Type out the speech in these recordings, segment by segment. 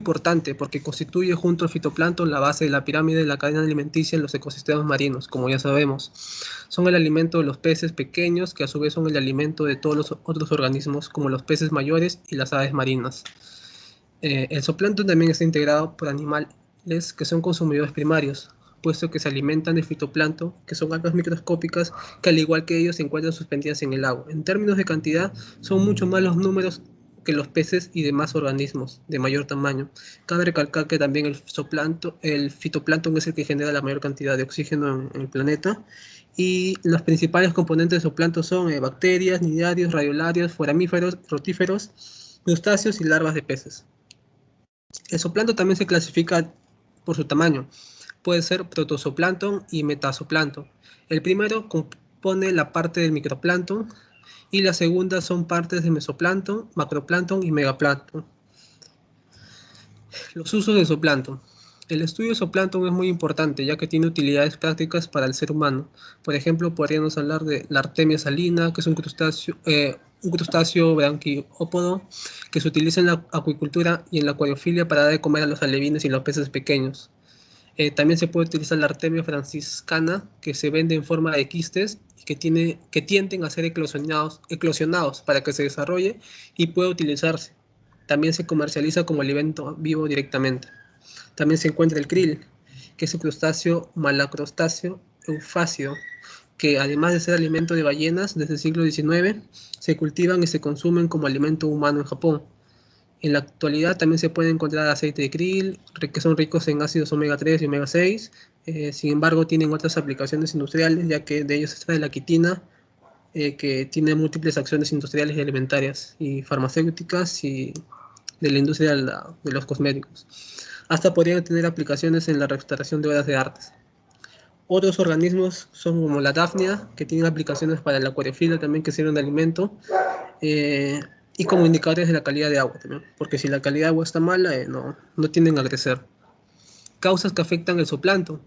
importante porque constituye junto al fitoplancton la base de la pirámide de la cadena alimenticia en los ecosistemas marinos, como ya sabemos. Son el alimento de los peces pequeños, que a su vez son el alimento de todos los otros organismos, como los peces mayores y las aves marinas. El zooplancton también está integrado por animales que son consumidores primarios, puesto que se alimentan de fitoplancton, que son algas microscópicas que al igual que ellos se encuentran suspendidas en el agua. En términos de cantidad, son mucho más los números que los peces y demás organismos de mayor tamaño. Cabe recalcar que también el fitoplancton es el que genera la mayor cantidad de oxígeno en el planeta, y los principales componentes de zooplancton son bacterias, nidarios, radiolarios, foramíferos, rotíferos, crustáceos y larvas de peces. El zooplancton también se clasifica por su tamaño. Puede ser protozooplancton y metazooplancton. El primero compone la parte del microplancton y la segunda son partes de mesoplancton, macroplancton y megaplancton. Los usos de zooplancton. El estudio de zooplancton es muy importante ya que tiene utilidades prácticas para el ser humano. Por ejemplo, podríamos hablar de la Artemia salina, que es un crustáceo branquiópodo que se utiliza en la acuicultura y en la acuariofilia para dar de comer a los alevines y los peces pequeños. También se puede utilizar la Artemia franciscana, que se vende en forma de quistes y que tienden a ser eclosionados para que se desarrolle y pueda utilizarse. También se comercializa como alimento vivo directamente. También se encuentra el krill, que es un crustáceo malacrustáceo eufásico, que además de ser alimento de ballenas desde el siglo XIX, se cultivan y se consumen como alimento humano en Japón. En la actualidad también se puede encontrar aceite de krill, que son ricos en ácidos omega 3 y omega 6. Sin embargo, tienen otras aplicaciones industriales, ya que de ellos se extrae la quitina, que tiene múltiples acciones industriales y alimentarias y farmacéuticas y de la industria de los cosméticos. Hasta podrían tener aplicaciones en la restauración de obras de arte. Otros organismos son como la Daphnia, que tienen aplicaciones para la acuariofilia también, que sirven de alimento, eh, y como indicadores de la calidad de agua también, porque si la calidad de agua está mala, no tienden a crecer. Causas que afectan el zooplancton.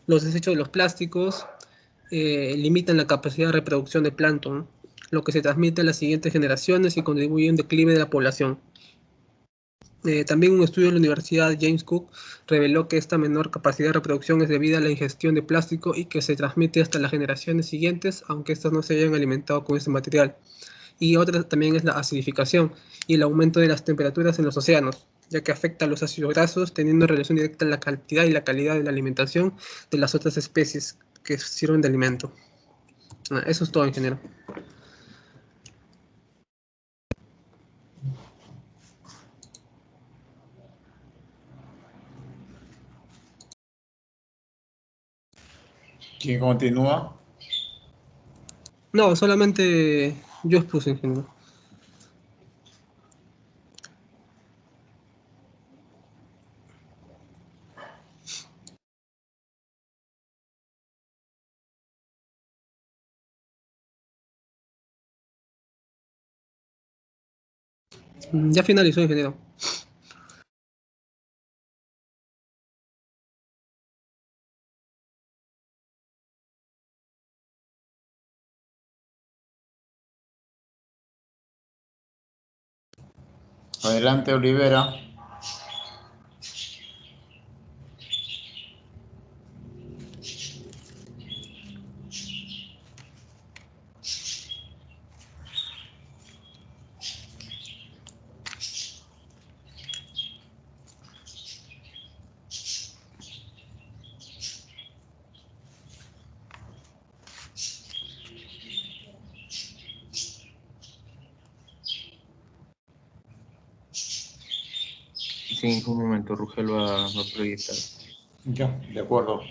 Los desechos de los plásticos limitan la capacidad de reproducción de plancton, lo que se transmite a las siguientes generaciones y contribuye a un declive de la población. También un estudio de la Universidad James Cook reveló que esta menor capacidad de reproducción es debida a la ingestión de plástico y que se transmite hasta las generaciones siguientes, aunque éstas no se hayan alimentado con este material. Y otra también es la acidificación y el aumento de las temperaturas en los océanos, ya que afecta a los ácidos grasos, teniendo relación directa la cantidad y la calidad de la alimentación de las otras especies que sirven de alimento. Eso es todo, ingeniero. ¿Quién continúa? No, solamente yo expuse, ingeniero. Ya finalizó, ingeniero. Adelante, Olivera. Sí, un momento, Rugel va a proyectar. Ya, de acuerdo.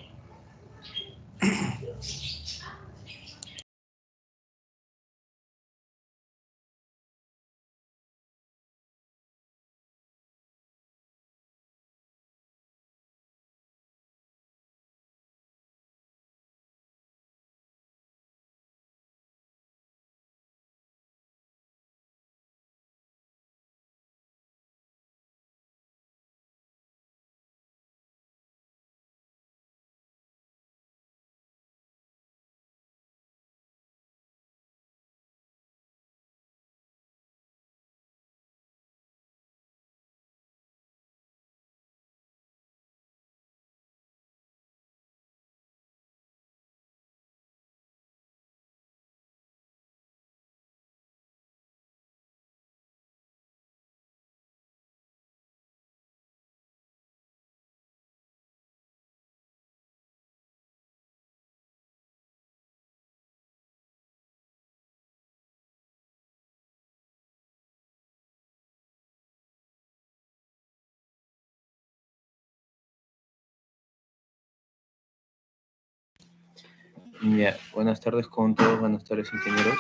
Ya, buenas tardes con todos, buenas tardes ingenieros.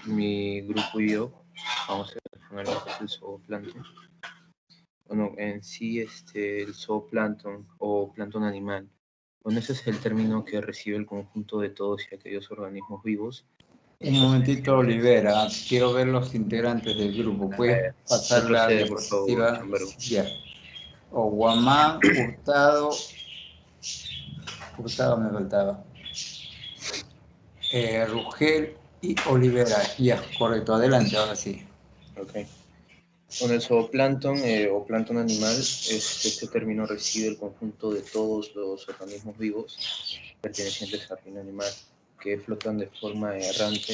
Mi grupo y yo vamos a exponer lo que es el zooplancton. Bueno, en sí, el zooplancton o plancton animal, bueno, ese es el término que recibe el conjunto de todos y aquellos organismos vivos. Un momentito, Olivera. Quiero ver los integrantes del grupo. ¿Puedes pasar la Retrocede, por favor, diapositiva? Chambero. Ya. Oguamán, Hurtado. Hurtado me faltaba. Rugel y Olivera. Ya, correcto. Adelante, ahora sí. Ok. Bueno, el zooplancton o plancton animal, este término recibe el conjunto de todos los organismos vivos pertenecientes al reino animal que flotan de forma errante,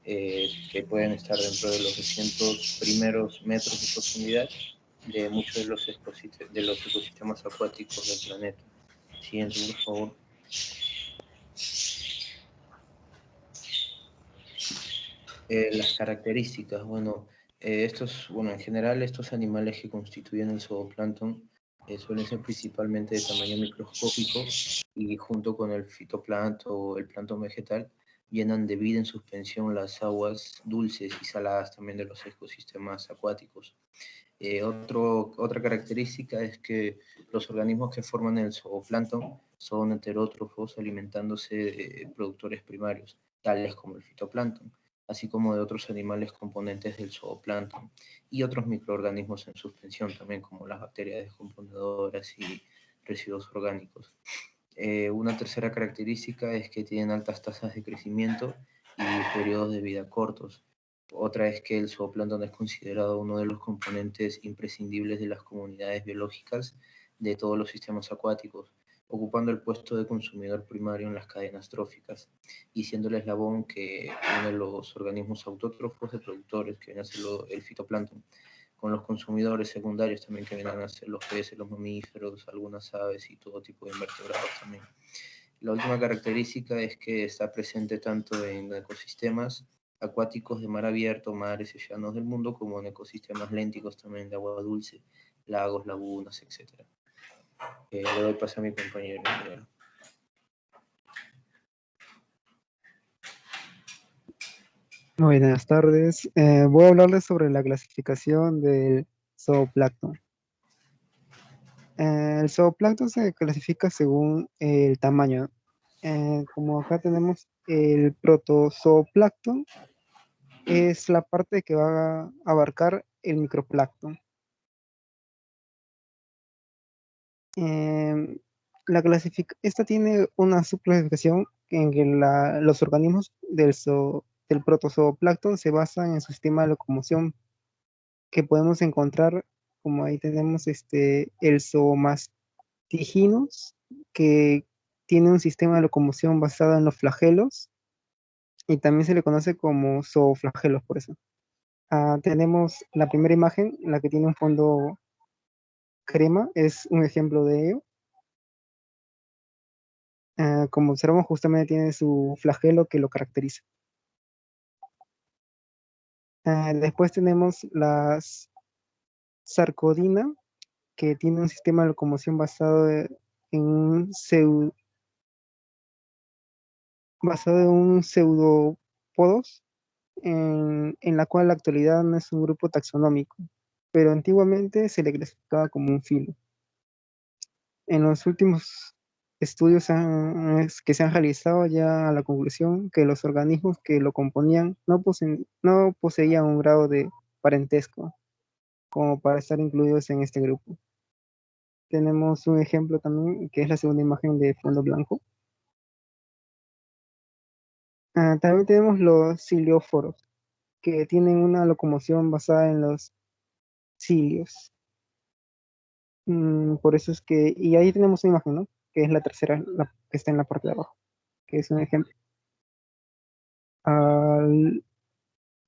que pueden estar dentro de los 200 primeros metros de profundidad de muchos de los ecosistemas acuáticos del planeta. Siguiente, por favor. Las características, bueno, bueno, en general estos animales que constituyen el zooplancton suelen ser principalmente de tamaño microscópico y junto con el fitoplancton o el plancton vegetal llenan de vida en suspensión las aguas dulces y saladas también de los ecosistemas acuáticos. Otra característica es que los organismos que forman el zooplancton son heterótrofos alimentándose de productores primarios, tales como el fitoplancton, así como de otros animales componentes del zooplancton y otros microorganismos en suspensión también, como las bacterias descomponedoras y residuos orgánicos. Una tercera característica es que tienen altas tasas de crecimiento y periodos de vida cortos. Otra es que el zooplancton es considerado uno de los componentes imprescindibles de las comunidades biológicas de todos los sistemas acuáticos, ocupando el puesto de consumidor primario en las cadenas tróficas y siendo el eslabón que une los organismos autótrofos de productores, que viene a ser el fitoplancton, con los consumidores secundarios también, que vienen a ser los peces, los mamíferos, algunas aves y todo tipo de invertebrados también. La última característica es que está presente tanto en ecosistemas acuáticos de mar abierto, mares y llanos del mundo, como en ecosistemas lénticos también de agua dulce, lagos, lagunas, etc. Le doy paso a mi compañero. Buenas tardes. Voy a hablarles sobre la clasificación del zooplancton. El zooplancton se clasifica según el tamaño. Como acá tenemos el protozooplancton, es la parte que va a abarcar el microplancton. Esta tiene una subclasificación en que los organismos del protozooplancton se basan en su sistema de locomoción que podemos encontrar, como ahí tenemos el Zoomastiginus, que tiene un sistema de locomoción basado en los flagelos y también se le conoce como zooflagelos por eso. Tenemos la primera imagen, la que tiene un fondo crema, es un ejemplo de ello. Como observamos, justamente tiene su flagelo que lo caracteriza. Después tenemos las sarcodina, que tiene un sistema de locomoción basado en un pseudópodos, en la cual en la actualidad no es un grupo taxonómico, pero antiguamente se le clasificaba como un filo. En los últimos estudios que se han realizado ya a la conclusión que los organismos que lo componían no poseían un grado de parentesco como para estar incluidos en este grupo. Tenemos un ejemplo también, que es la segunda imagen de fondo blanco. También tenemos los cilióforos, que tienen una locomoción basada en los cilios. Por eso es que, y ahí tenemos una imagen, ¿no? Que es la tercera, la que está en la parte de abajo, que es un ejemplo.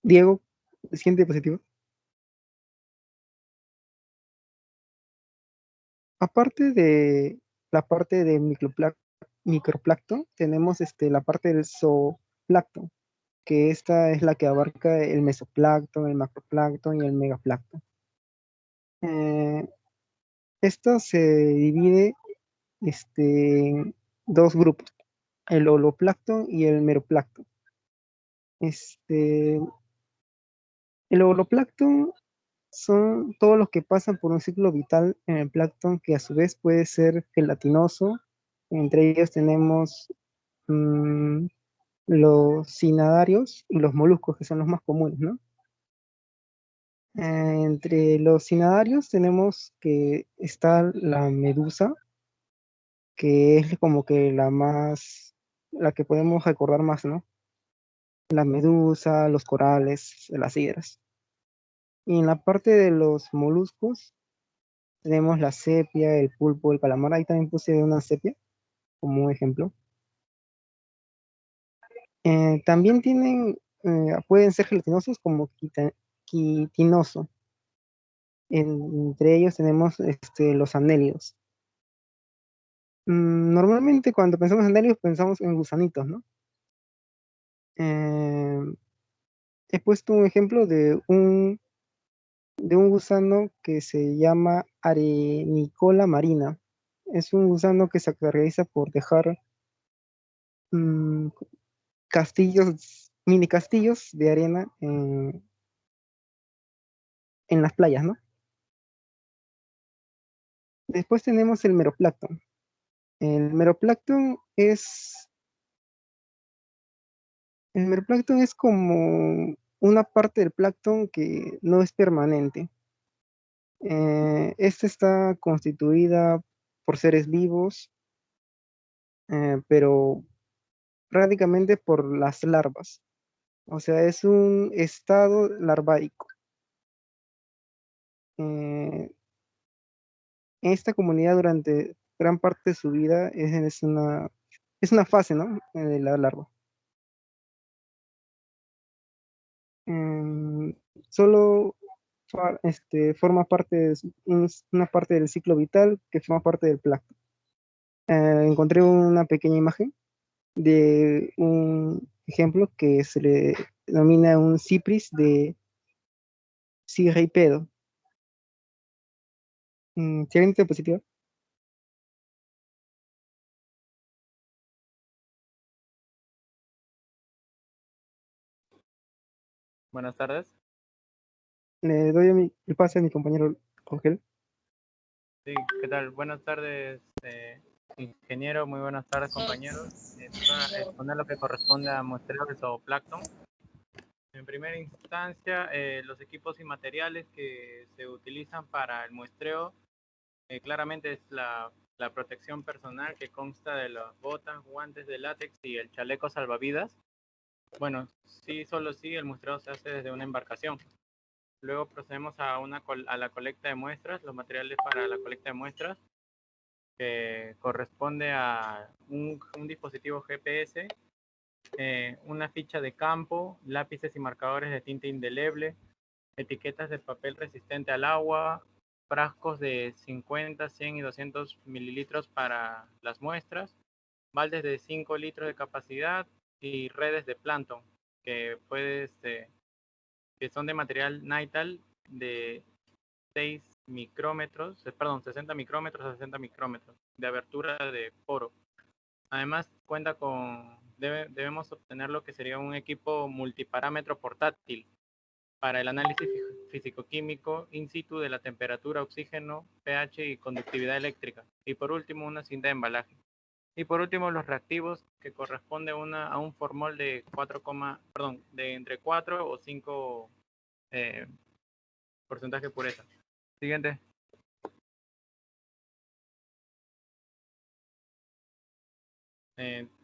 Diego, siguiente diapositiva. Aparte de la parte de microplancton, tenemos la parte del zooplancton, que esta es la que abarca el mesoplancton, el macroplancton y el megaplancton. Eh, Esto se divide en dos grupos. el holoplancton y el meroplancton. El holoplancton son todos los que pasan por un ciclo vital en el plancton, que a su vez puede ser gelatinoso. Entre ellos tenemos mm, los cnidarios y los moluscos, que son los más comunes, ¿no? Entre los cnidarios tenemos que está la medusa, que es como que la que podemos recordar más, ¿no? La medusa, los corales, las hidras. Y en la parte de los moluscos tenemos la sepia, el pulpo, el calamar. Ahí también puse una sepia como un ejemplo. También pueden ser gelatinosos como quitinoso. Entre ellos tenemos los anélidos. Normalmente cuando pensamos en anélidos pensamos en gusanitos, ¿no? Eh, He puesto un ejemplo de un gusano que se llama Arenicola marina. Es un gusano que se caracteriza por dejar mm, mini castillos de arena en las playas, ¿no? Después tenemos el meroplancton. El meroplancton es como una parte del plancton que no es permanente. Esta está constituida por seres vivos, pero prácticamente por las larvas. O sea, es un estado larvaico. Eh, Esta comunidad durante gran parte de su vida es una fase, ¿no? De la larva. Em, Solo forma parte una parte del ciclo vital que forma parte del plancton. Encontré una pequeña imagen de un ejemplo que se le denomina un cipris de Cirripedo. ¿Tienen diapositiva? Buenas tardes. Le doy el pase a mi compañero Rogel. Sí, ¿qué tal? Buenas tardes, ingeniero. Muy buenas tardes, compañeros. Voy a exponer lo que corresponde a muestreo de zooplancton. En primera instancia, los equipos y materiales que se utilizan para el muestreo, claramente es la protección personal, que consta de las botas, guantes de látex y el chaleco salvavidas. Bueno, sí, solo sí, el muestreo se hace desde una embarcación. Luego procedemos a la colecta de muestras, los materiales para la colecta de muestras, que corresponde a un dispositivo GPS, una ficha de campo, lápices y marcadores de tinta indeleble, etiquetas de papel resistente al agua, frascos de 50, 100 y 200 mililitros para las muestras, baldes de 5 litros de capacidad y redes de plancton, que que son de material Nital de 6 micrómetros, perdón, 60 micrómetros a 60 micrómetros de abertura de poro. Además, debemos obtener lo que sería un equipo multiparámetro portátil para el análisis físico-químico in situ de la temperatura, oxígeno, pH y conductividad eléctrica. Y por último, una cinta de embalaje. Y por último, los reactivos, que corresponde a un formol de de entre 4 o 5 porcentaje de pureza. Siguiente.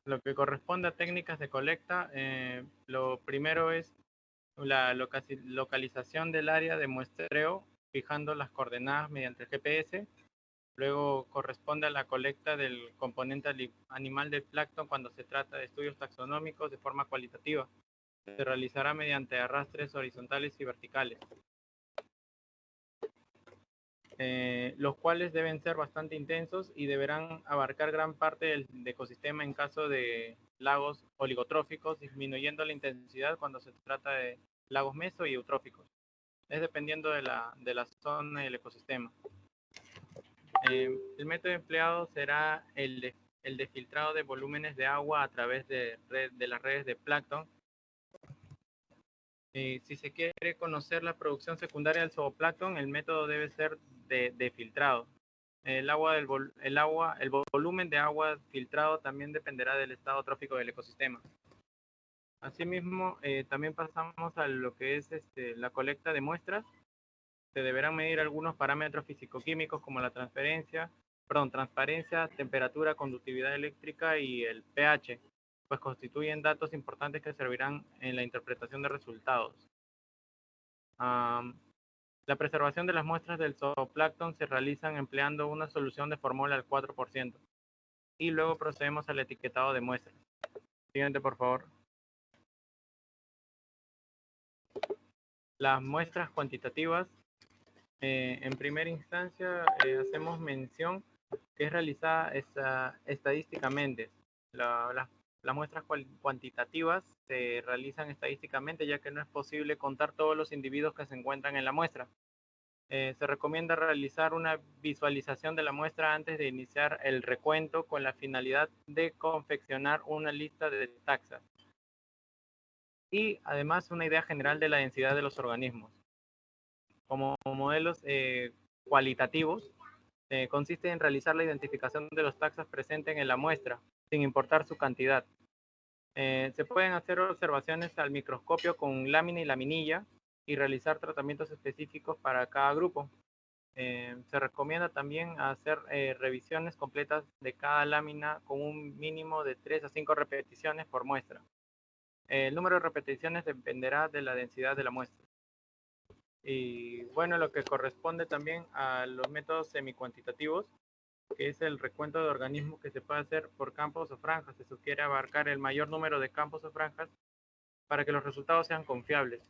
Lo que corresponde a técnicas de colecta, lo primero es la localización del área de muestreo, fijando las coordenadas mediante el GPS. Luego corresponde a la colecta del componente animal del plancton cuando se trata de estudios taxonómicos de forma cualitativa. Se realizará mediante arrastres horizontales y verticales, los cuales deben ser bastante intensos y deberán abarcar gran parte del ecosistema en caso de lagos oligotróficos, disminuyendo la intensidad cuando se trata de lagos meso y eutróficos. Es dependiendo de la zona del ecosistema. El método empleado será el el de filtrado de volúmenes de agua a través de las redes de plancton. Si se quiere conocer la producción secundaria del zooplancton, el método debe ser de filtrado. El volumen de agua filtrado también dependerá del estado trófico del ecosistema. Asimismo, también pasamos a lo que es la colecta de muestras. Se deberán medir algunos parámetros físico-químicos como la transparencia, temperatura, conductividad eléctrica y el pH, pues constituyen datos importantes que servirán en la interpretación de resultados. La preservación de las muestras del zooplancton se realizan empleando una solución de formol al 4%. Y luego procedemos al etiquetado de muestras. Siguiente, por favor. Las muestras cuantitativas. En primera instancia, hacemos mención que es realizada estadísticamente. Las muestras cuantitativas se realizan estadísticamente, ya que no es posible contar todos los individuos que se encuentran en la muestra. Se recomienda realizar una visualización de la muestra antes de iniciar el recuento con la finalidad de confeccionar una lista de taxas y además una idea general de la densidad de los organismos. Como modelos cualitativos, consiste en realizar la identificación de los taxas presentes en la muestra, sin importar su cantidad. Se pueden hacer observaciones al microscopio con lámina y laminilla y realizar tratamientos específicos para cada grupo. Se recomienda también hacer revisiones completas de cada lámina con un mínimo de 3 a 5 repeticiones por muestra. El número de repeticiones dependerá de la densidad de la muestra. Y bueno, lo que corresponde también a los métodos semicuantitativos, que es el recuento de organismos que se puede hacer por campos o franjas. Se sugiere abarcar el mayor número de campos o franjas para que los resultados sean confiables.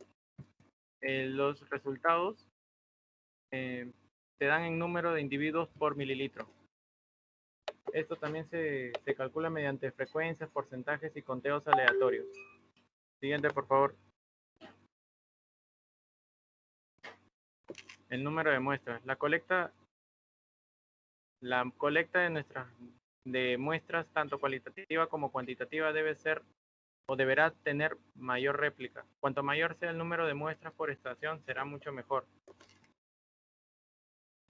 Los resultados se dan en número de individuos por mililitro. Esto también se calcula mediante frecuencias, porcentajes y conteos aleatorios. Siguiente, por favor. El número de muestras. La colecta de muestras, tanto cualitativa como cuantitativa, debe ser o deberá tener mayor réplica. Cuanto mayor sea el número de muestras por estación, será mucho mejor.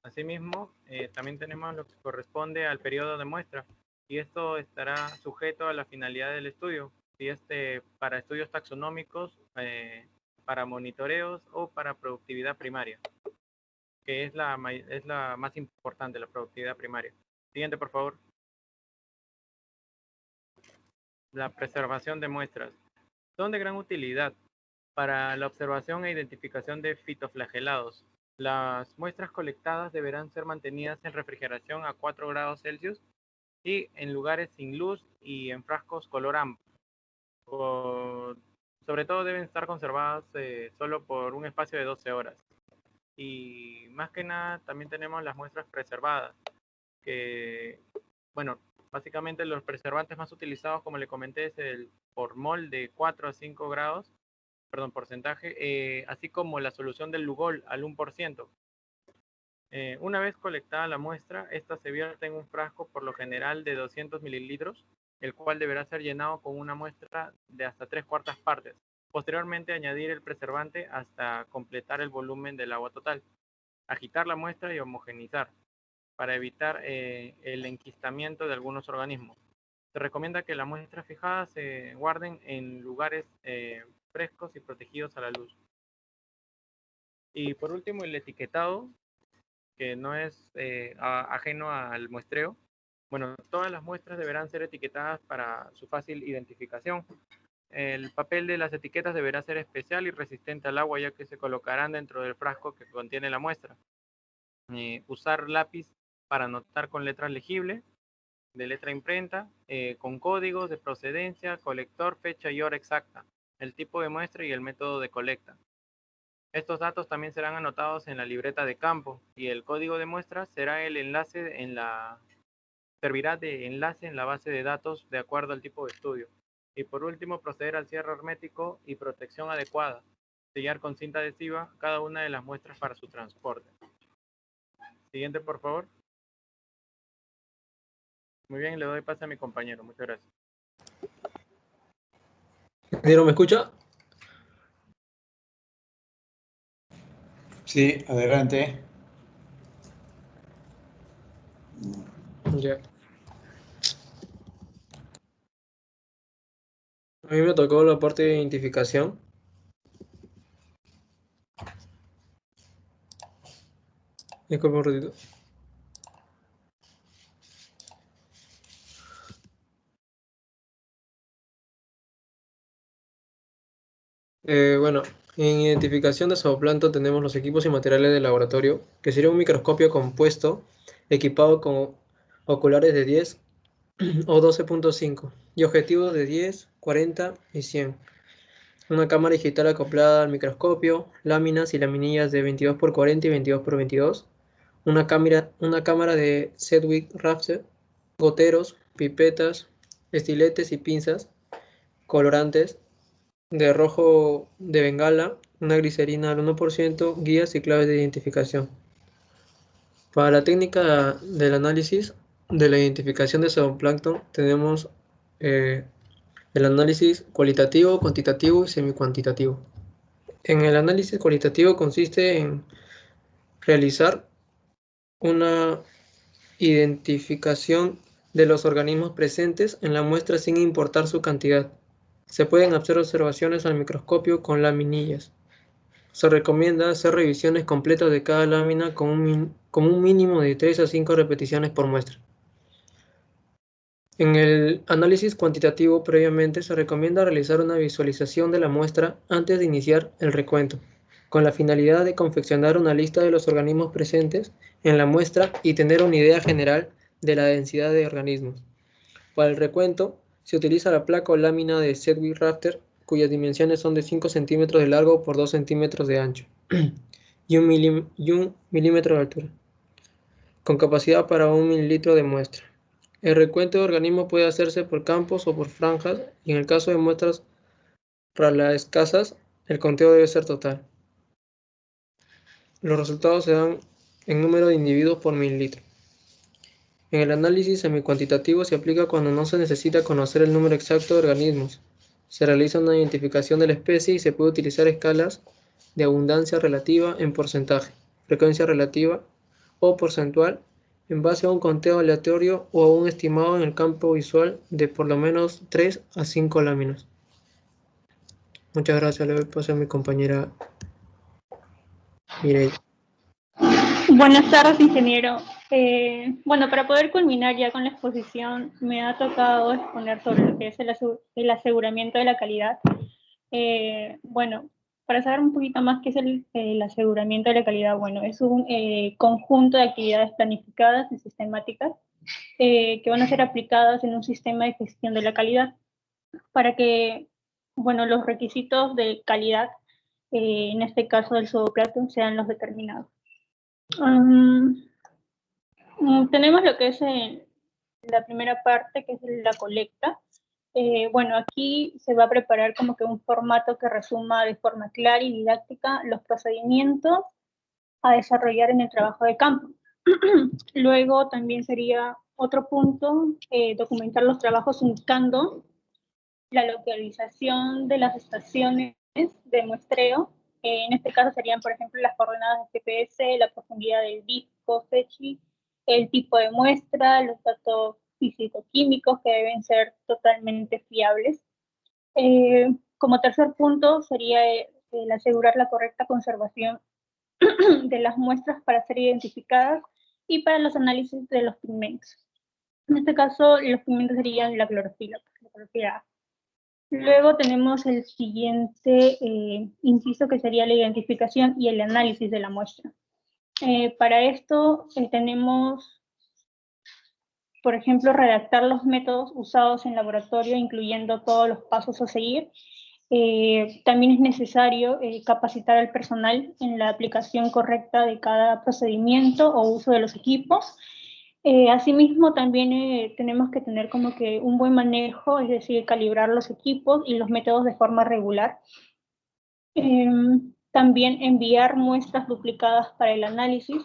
Asimismo, también tenemos lo que corresponde al periodo de muestra, y esto estará sujeto a la finalidad del estudio, si para estudios taxonómicos, para monitoreos o para productividad primaria, que es la más importante, la productividad primaria. Siguiente, por favor. La preservación de muestras. Son de gran utilidad para la observación e identificación de fitoflagelados. Las muestras colectadas deberán ser mantenidas en refrigeración a 4 grados Celsius y en lugares sin luz y en frascos color ámbar. Sobre todo deben estar conservadas solo por un espacio de 12 horas. Y más que nada también tenemos las muestras preservadas, que, bueno, básicamente los preservantes más utilizados, como le comenté, es el formol de 4 a 5 grados, porcentaje, así como la solución del Lugol al 1%. Una vez colectada la muestra, esta se vierte en un frasco por lo general de 200 mililitros, el cual deberá ser llenado con una muestra de hasta 3/4 partes. Posteriormente, añadir el preservante hasta completar el volumen del agua total. Agitar la muestra y homogeneizar para evitar el enquistamiento de algunos organismos. Se recomienda que las muestras fijadas se guarden en lugares frescos y protegidos a la luz. Y por último, el etiquetado, que no es ajeno al muestreo. Bueno, todas las muestras deberán ser etiquetadas para su fácil identificación. El papel de las etiquetas deberá ser especial y resistente al agua, ya que se colocarán dentro del frasco que contiene la muestra. Usar lápiz para anotar con letras legibles, de letra imprenta, con códigos de procedencia, colector, fecha y hora exacta, el tipo de muestra y el método de colecta. Estos datos también serán anotados en la libreta de campo y el código de muestra será el enlace servirá de enlace en la base de datos de acuerdo al tipo de estudio. Y por último, proceder al cierre hermético y protección adecuada. Sellar con cinta adhesiva cada una de las muestras para su transporte. Siguiente, por favor. Muy bien, le doy pase a mi compañero. Muchas gracias. ¿Ingeniero, me escucha? Sí, adelante. Ya. A mí me tocó la parte de identificación. Disculpe un ratito. Bueno, en identificación de zooplancton tenemos los equipos y materiales de laboratorio, que sería un microscopio compuesto equipado con oculares de 10 o 12.5 y objetivos de 10, 40 y 100. Una cámara digital acoplada al microscopio, láminas y laminillas de 22 por 40 y 22 por 22. Una cámara de Sedgwick Rafter, goteros, pipetas, estiletes y pinzas, colorantes, de rojo de bengala, una glicerina al 1%, guías y claves de identificación. Para la técnica del análisis de la identificación de zooplancton tenemos el análisis cualitativo, cuantitativo y semicuantitativo. En el análisis cualitativo consiste en realizar una identificación de los organismos presentes en la muestra sin importar su cantidad. Se pueden hacer observaciones al microscopio con laminillas. Se recomienda hacer revisiones completas de cada lámina con un mínimo de 3 a 5 repeticiones por muestra. En el análisis cuantitativo previamente se recomienda realizar una visualización de la muestra antes de iniciar el recuento, con la finalidad de confeccionar una lista de los organismos presentes en la muestra y tener una idea general de la densidad de organismos. Para el recuento, se utiliza la placa o lámina de Sedgwick Rafter, cuyas dimensiones son de 5 centímetros de largo por 2 centímetros de ancho y un milímetro de altura, con capacidad para 1 mililitro de muestra. El recuento de organismos puede hacerse por campos o por franjas, y en el caso de muestras para escasas, el conteo debe ser total. Los resultados se dan en número de individuos por mililitro. En el análisis semicuantitativo se aplica cuando no se necesita conocer el número exacto de organismos. Se realiza una identificación de la especie y se puede utilizar escalas de abundancia relativa en porcentaje, frecuencia relativa o porcentual, en base a un conteo aleatorio o a un estimado en el campo visual de por lo menos 3 a 5 láminas. Muchas gracias, le doy paso a mi compañera Mireille. Buenas tardes, ingeniero. Bueno, para poder culminar ya con la exposición, me ha tocado exponer sobre lo que es el aseguramiento de la calidad. Bueno, para saber un poquito más qué es el aseguramiento de la calidad, bueno, es un conjunto de actividades planificadas y sistemáticas que van a ser aplicadas en un sistema de gestión de la calidad para que, bueno, los requisitos de calidad, en este caso del zooplancton, sean los determinados. Tenemos lo que es la primera parte, que es la colecta. Bueno, aquí se va a preparar como que un formato que resuma de forma clara y didáctica los procedimientos a desarrollar en el trabajo de campo. Luego también sería otro punto, documentar los trabajos indicando la localización de las estaciones de muestreo. En este caso serían, por ejemplo, las coordenadas de GPS, la profundidad del disco, FECHI, el tipo de muestra, los datos físico-químicos que deben ser totalmente fiables. Como tercer punto sería el asegurar la correcta conservación de las muestras para ser identificadas y para los análisis de los pigmentos. En este caso, los pigmentos serían la clorofila A. Luego tenemos el siguiente inciso, que sería la identificación y el análisis de la muestra. Para esto tenemos, por ejemplo, redactar los métodos usados en laboratorio, incluyendo todos los pasos a seguir. También es necesario capacitar al personal en la aplicación correcta de cada procedimiento o uso de los equipos. Asimismo, también tenemos que tener como que un buen manejo, es decir, calibrar los equipos y los métodos de forma regular. También enviar muestras duplicadas para el análisis.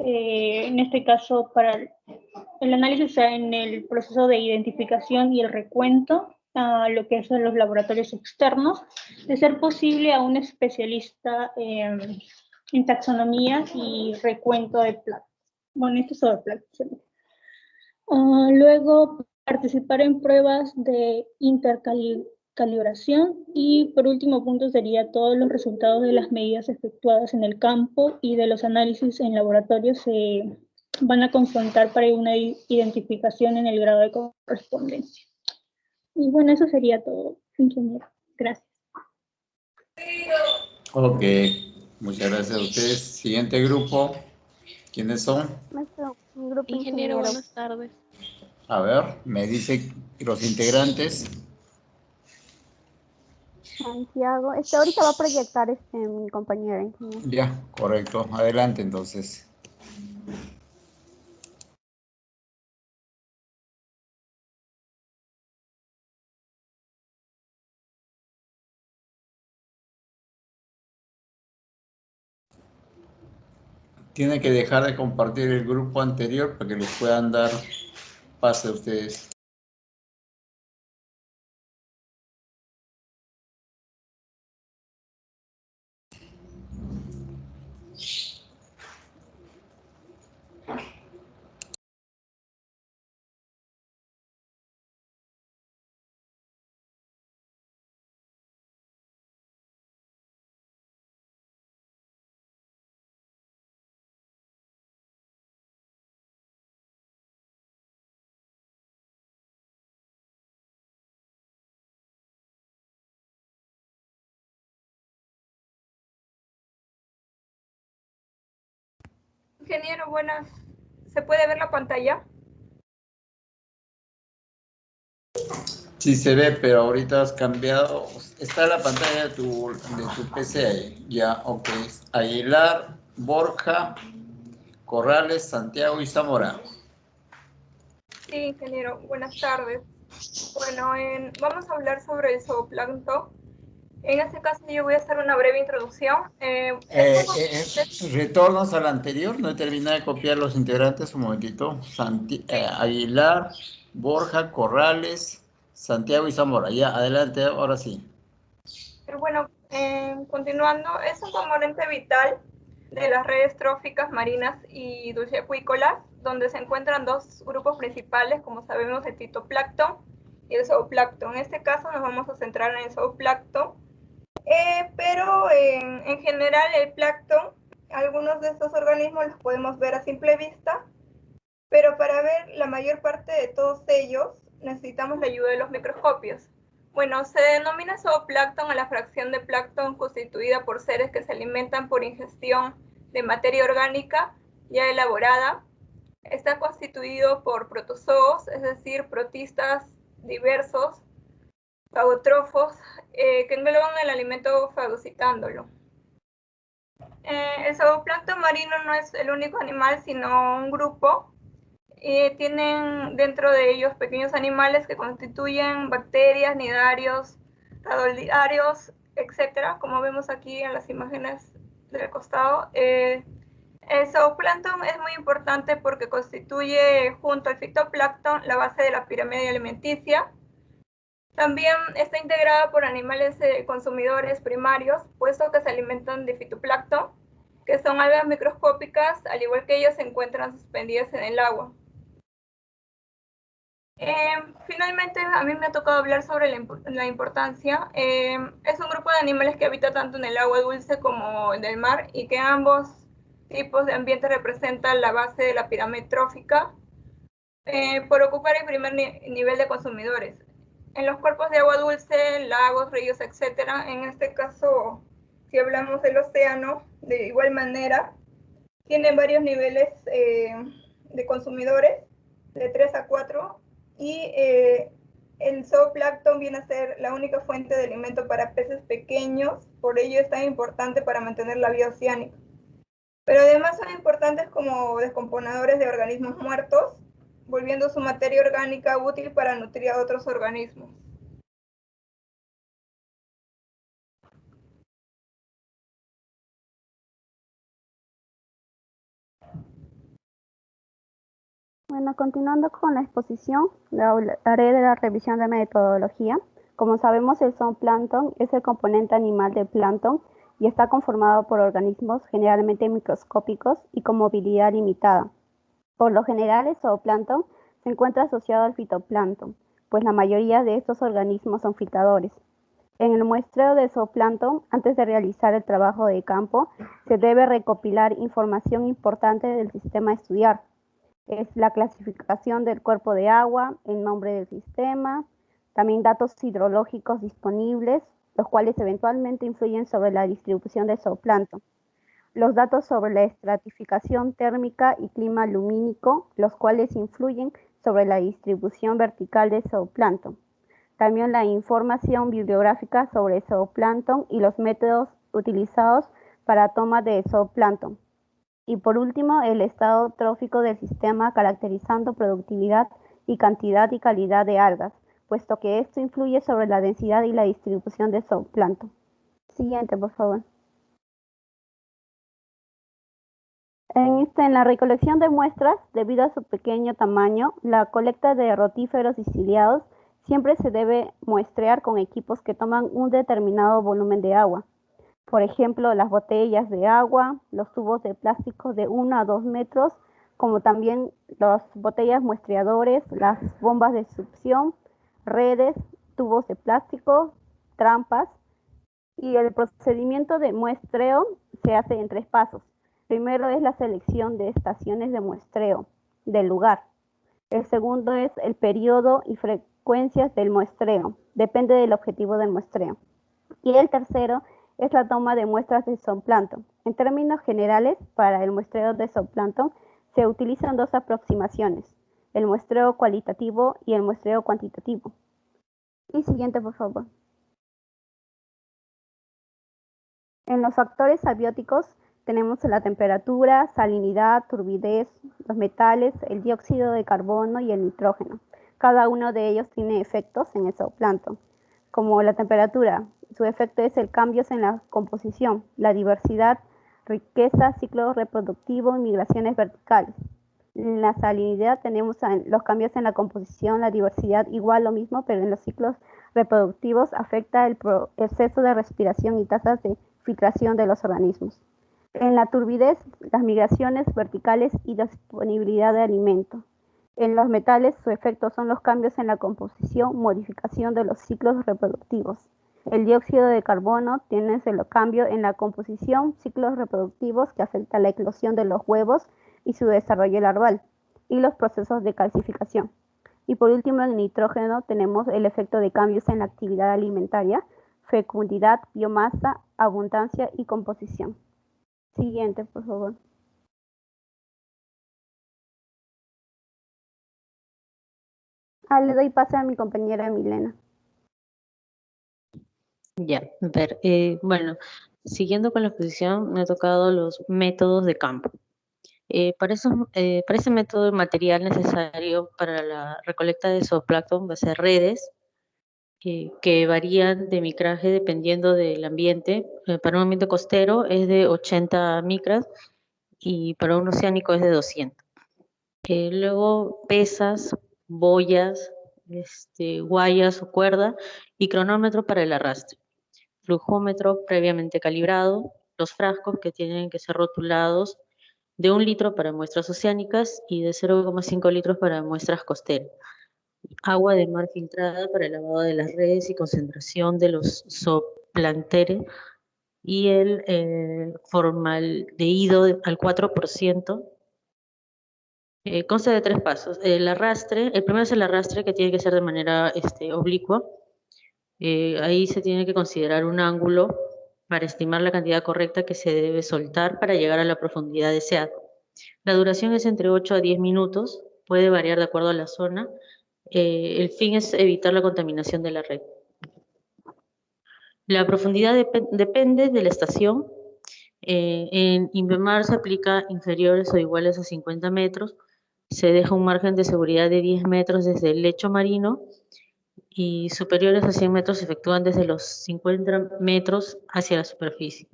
En este caso, para el análisis está en el proceso de identificación y el recuento a lo que son los laboratorios externos, de ser posible a un especialista en taxonomía y recuento de platos. Bueno, esto es sobre platos. Luego, participar en pruebas de intercalibración y por último punto sería todos los resultados de las medidas efectuadas en el campo y de los análisis en laboratorio se van a confrontar para una identificación en el grado de correspondencia. Y bueno, eso sería todo, ingeniero. Gracias. Ok, muchas gracias a ustedes. Siguiente grupo, ¿quiénes son? Nuestro grupo Ingeniero, buenas tardes. A ver, me dice los integrantes. Santiago, ahorita va a proyectar mi compañera ingeniero. Ya, correcto. Adelante entonces. Tiene que dejar de compartir el grupo anterior para que les puedan dar pase a ustedes. Ingeniero, buenas. ¿Se puede ver la pantalla? Sí se ve, pero ahorita has cambiado. Está la pantalla de tu PC ahí. Ya, ok. Aguilar, Borja, Corrales, Santiago y Zamora. Sí, ingeniero, buenas tardes. Bueno, vamos a hablar sobre el zooplancton. En este caso yo voy a hacer una breve introducción. Retornos al anterior, no he terminado de copiar los integrantes, un momentito. Aguilar, Borja, Corrales, Santiago y Zamora. Ya, adelante, ahora sí. Pero bueno, continuando, es un componente vital de las redes tróficas marinas y dulceacuícolas, donde se encuentran dos grupos principales, como sabemos, el fitoplancton y el zooplancton. En este caso nos vamos a centrar en el zooplancton, pero en general el plancton, algunos de estos organismos los podemos ver a simple vista, pero para ver la mayor parte de todos ellos necesitamos la ayuda de los microscopios. Bueno, se denomina zooplancton a la fracción de plancton constituida por seres que se alimentan por ingestión de materia orgánica ya elaborada. Está constituido por protozoos, es decir, protistas diversos, fagótrofos, que engloban el alimento fagocitándolo. El zooplancton marino no es el único animal, sino un grupo. Tienen dentro de ellos pequeños animales que constituyen bacterias, nidarios, radolarios, etcétera, como vemos aquí en las imágenes del costado. El zooplancton es muy importante porque constituye junto al fitoplancton la base de la pirámide alimenticia. También está integrada por animales consumidores primarios, puesto que se alimentan de fitoplancton, que son algas microscópicas, al igual que ellos se encuentran suspendidas en el agua. Finalmente, a mí me ha tocado hablar sobre la importancia. Es un grupo de animales que habita tanto en el agua dulce como en el mar y que ambos tipos de ambientes representan la base de la pirámide trófica por ocupar el primer nivel de consumidores. En los cuerpos de agua dulce, lagos, ríos, etc., en este caso, si hablamos del océano, de igual manera, tienen varios niveles de consumidores, de 3 a 4, y el zooplancton viene a ser la única fuente de alimento para peces pequeños, por ello es tan importante para mantener la vida oceánica. Pero además son importantes como descomponedores de organismos muertos, volviendo su materia orgánica útil para nutrir a otros organismos. Bueno, continuando con la exposición, hablaré de la revisión de metodología. Como sabemos, el zooplancton es el componente animal del plancton y está conformado por organismos generalmente microscópicos y con movilidad limitada. Por lo general, el zooplancton se encuentra asociado al fitoplancton, pues la mayoría de estos organismos son filtradores. En el muestreo de zooplancton, antes de realizar el trabajo de campo, se debe recopilar información importante del sistema a estudiar. Es la clasificación del cuerpo de agua, el nombre del sistema, también datos hidrológicos disponibles, los cuales eventualmente influyen sobre la distribución del zooplancton. Los datos sobre la estratificación térmica y clima lumínico, los cuales influyen sobre la distribución vertical del zooplancton. También la información bibliográfica sobre el zooplancton y los métodos utilizados para toma de zooplancton. Y por último, el estado trófico del sistema caracterizando productividad y cantidad y calidad de algas, puesto que esto influye sobre la densidad y la distribución de zooplancton. Siguiente, por favor. En la recolección de muestras, debido a su pequeño tamaño, la colecta de rotíferos y ciliados siempre se debe muestrear con equipos que toman un determinado volumen de agua. Por ejemplo, las botellas de agua, los tubos de plástico de 1 a 2 metros, como también las botellas muestreadores, las bombas de succión, redes, tubos de plástico, trampas. Y el procedimiento de muestreo se hace en 3 pasos. Primero es la selección de estaciones de muestreo del lugar. El segundo es el periodo y frecuencias del muestreo. Depende del objetivo del muestreo. Y el tercero es la toma de muestras de zooplancton. En términos generales, para el muestreo de zooplancton se utilizan 2 aproximaciones, el muestreo cualitativo y el muestreo cuantitativo. Y siguiente, por favor. En los factores abióticos tenemos la temperatura, salinidad, turbidez, los metales, el dióxido de carbono y el nitrógeno. Cada uno de ellos tiene efectos en el zooplancton. Como la temperatura, su efecto es el cambio en la composición, la diversidad, riqueza, ciclo reproductivo y migraciones verticales. En la salinidad tenemos los cambios en la composición, la diversidad, igual lo mismo, pero en los ciclos reproductivos afecta el proceso de respiración y tasas de filtración de los organismos. En la turbidez, las migraciones verticales y la disponibilidad de alimento. En los metales, su efecto son los cambios en la composición, modificación de los ciclos reproductivos. El dióxido de carbono tiene el cambio en la composición, ciclos reproductivos que afectan la eclosión de los huevos y su desarrollo larval, y los procesos de calcificación. Y por último, en el nitrógeno tenemos el efecto de cambios en la actividad alimentaria, fecundidad, biomasa, abundancia y composición. Siguiente, por favor. Le doy pase a mi compañera Milena. Ya, a ver, bueno, siguiendo con la exposición, me ha tocado los métodos de campo. Para ese método, el material necesario para la recolecta de zooplancton va a ser redes, que varían de micraje dependiendo del ambiente. Para un ambiente costero es de 80 micras y para un oceánico es de 200. Luego pesas, boyas, guayas o cuerda y cronómetro para el arrastre. Flujómetro previamente calibrado, los frascos que tienen que ser rotulados de 1 litro para muestras oceánicas y de 0,5 litros para muestras costeras. Agua de mar filtrada para el lavado de las redes y concentración de los zooplanteres y el formaldehído al 4%. Consta de 3 pasos. El primero es el arrastre, que tiene que ser de manera oblicua. Ahí se tiene que considerar un ángulo para estimar la cantidad correcta que se debe soltar para llegar a la profundidad deseada. La duración es entre 8 a 10 minutos, puede variar de acuerdo a la zona. El fin es evitar la contaminación de la red. La profundidad depende de la estación. En Invermar se aplica inferiores o iguales a 50 metros. Se deja un margen de seguridad de 10 metros desde el lecho marino y superiores a 100 metros se efectúan desde los 50 metros hacia la superficie.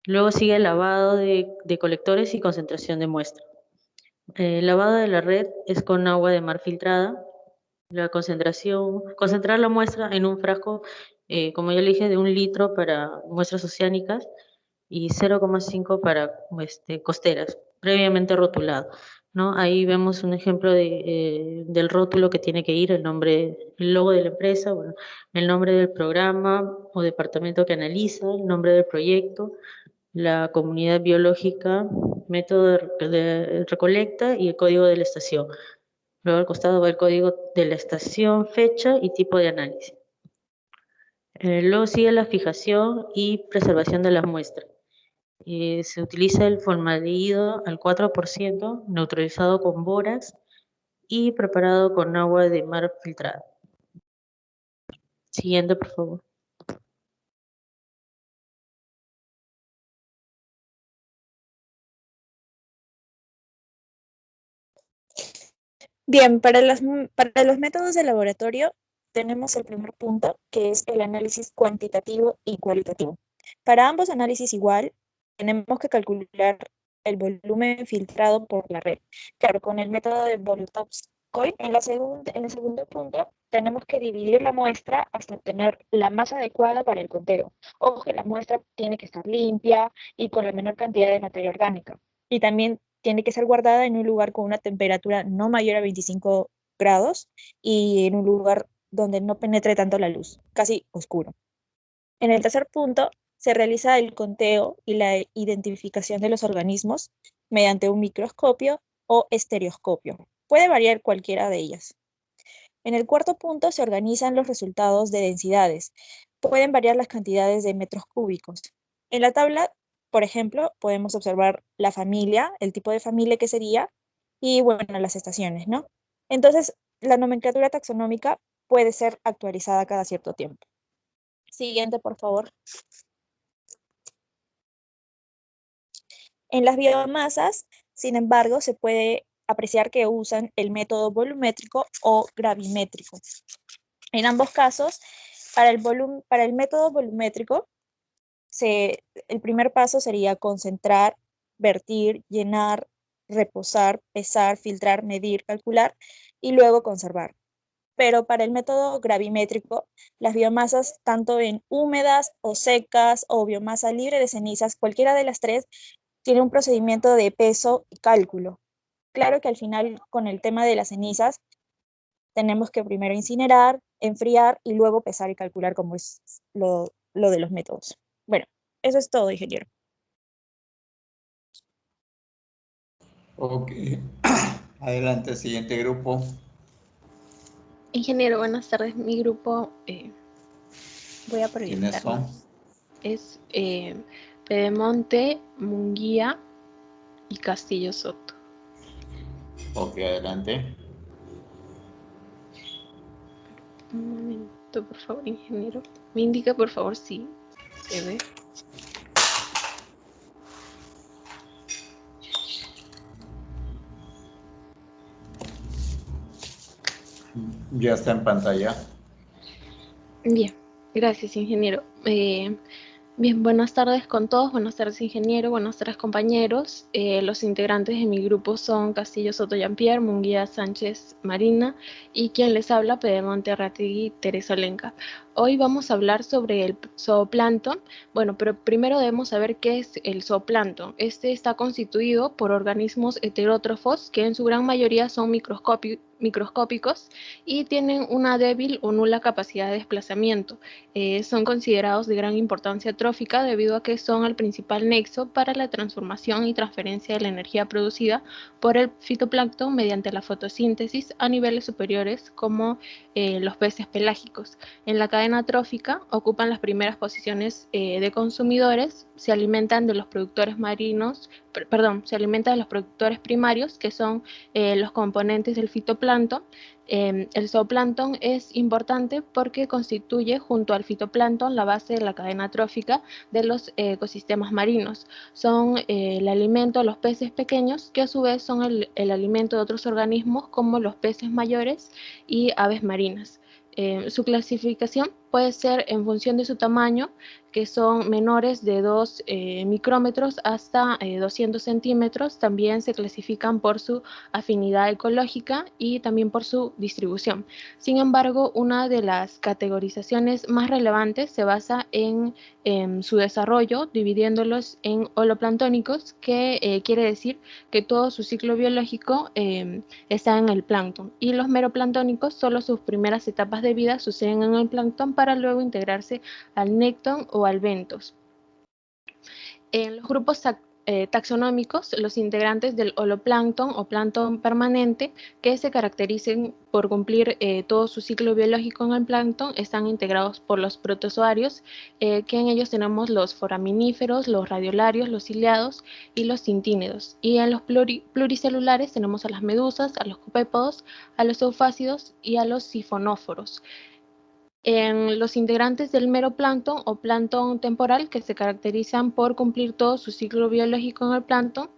Luego sigue el lavado de colectores y concentración de muestra. Lavado de la red es con agua de mar filtrada. La concentración, concentrar la muestra en un frasco, como ya le dije, de 1 litro para muestras oceánicas y 0,5 para costeras, previamente rotulado, ¿no? Ahí vemos un ejemplo del rótulo que tiene que ir, el nombre, el logo de la empresa, bueno, el nombre del programa o departamento que analiza, el nombre del proyecto, la comunidad biológica, método de recolecta y el código de la estación. Luego al costado va el código de la estación, fecha y tipo de análisis. Luego sigue la fijación y preservación de las muestras. Se utiliza el formaldehído al 4%, neutralizado con bórax y preparado con agua de mar filtrada. Siguiente, por favor. Bien, para los métodos de laboratorio tenemos el primer punto, que es el análisis cuantitativo y cualitativo. Para ambos análisis igual, tenemos que calcular el volumen filtrado por la red. Claro, con el método de Boletowski, en el segundo punto, tenemos que dividir la muestra hasta obtener la masa adecuada para el conteo. Ojo que la muestra tiene que estar limpia y con la menor cantidad de materia orgánica. Y también tiene que ser guardada en un lugar con una temperatura no mayor a 25 grados y en un lugar donde no penetre tanto la luz, casi oscuro. En el tercer punto, se realiza el conteo y la identificación de los organismos mediante un microscopio o estereoscopio. Puede variar cualquiera de ellas. En el cuarto punto, se organizan los resultados de densidades. Pueden variar las cantidades de metros cúbicos. En la tabla, por ejemplo, podemos observar la familia, el tipo de familia que sería, y bueno, las estaciones, ¿no? Entonces, la nomenclatura taxonómica puede ser actualizada cada cierto tiempo. Siguiente, por favor. En las biomasas, sin embargo, se puede apreciar que usan el método volumétrico o gravimétrico. En ambos casos, para el método volumétrico, el primer paso sería concentrar, vertir, llenar, reposar, pesar, filtrar, medir, calcular y luego conservar. Pero para el método gravimétrico, las biomasas, tanto en húmedas o secas o biomasa libre de cenizas, cualquiera de las tres, tiene un procedimiento de peso y cálculo. Claro que al final, con el tema de las cenizas, tenemos que primero incinerar, enfriar y luego pesar y calcular, como es lo de los métodos. Bueno, eso es todo, ingeniero. Ok. Adelante, siguiente grupo. Ingeniero, buenas tardes. Mi grupo, voy a ¿Quiénes son? presentarme. Es Pedemonte, Munguía y Castillo Soto. Ok, adelante. Un momento, por favor, ingeniero. Me indica, por favor, si se ve. Ya está en pantalla. Bien, gracias, ingeniero. Bien, buenas tardes con todos, buenas tardes ingeniero, buenas tardes compañeros. Los integrantes de mi grupo son Castillo Soto Jean-Pierre, Munguía Sánchez Marina y quien les habla, Pedemonte Arrategui Teresa Lenca. Hoy vamos a hablar sobre el zooplancton. Bueno, pero primero debemos saber qué es el zooplancton. Este está constituido por organismos heterótrofos que en su gran mayoría son microscópicos y tienen una débil o nula capacidad de desplazamiento. Son considerados de gran importancia trófica debido a que son el principal nexo para la transformación y transferencia de la energía producida por el fitoplancton mediante la fotosíntesis a niveles superiores como los peces pelágicos. En la cadena trófica ocupan las primeras posiciones de consumidores, se alimentan de los productores marinos, se alimentan de los productores primarios que son los componentes del fitoplancton. El zooplancton es importante porque constituye junto al fitoplancton la base de la cadena trófica de los ecosistemas marinos. Son el alimento de los peces pequeños que a su vez son el alimento de otros organismos como los peces mayores y aves marinas. Su clasificación puede ser en función de su tamaño, que son menores de 2 micrómetros hasta 200 centímetros. También se clasifican por su afinidad ecológica y también por su distribución. Sin embargo, una de las categorizaciones más relevantes se basa en su desarrollo, dividiéndolos en holoplanctónicos, que quiere decir que todo su ciclo biológico está en el plancton, y los meroplanctónicos, solo sus primeras etapas de vida suceden en el plancton para luego integrarse al nécton o al bentos. En los grupos taxonómicos, los integrantes del holoplancton o plancton permanente, que se caractericen por cumplir todo su ciclo biológico en el plancton, están integrados por los protozoarios, que en ellos tenemos los foraminíferos, los radiolarios, los ciliados y los cintínidos. Y en los pluricelulares tenemos a las medusas, a los copépodos, a los eufásidos y a los sifonóforos. En los integrantes del meroplancton o plancton temporal, que se caracterizan por cumplir todo su ciclo biológico en el plancton,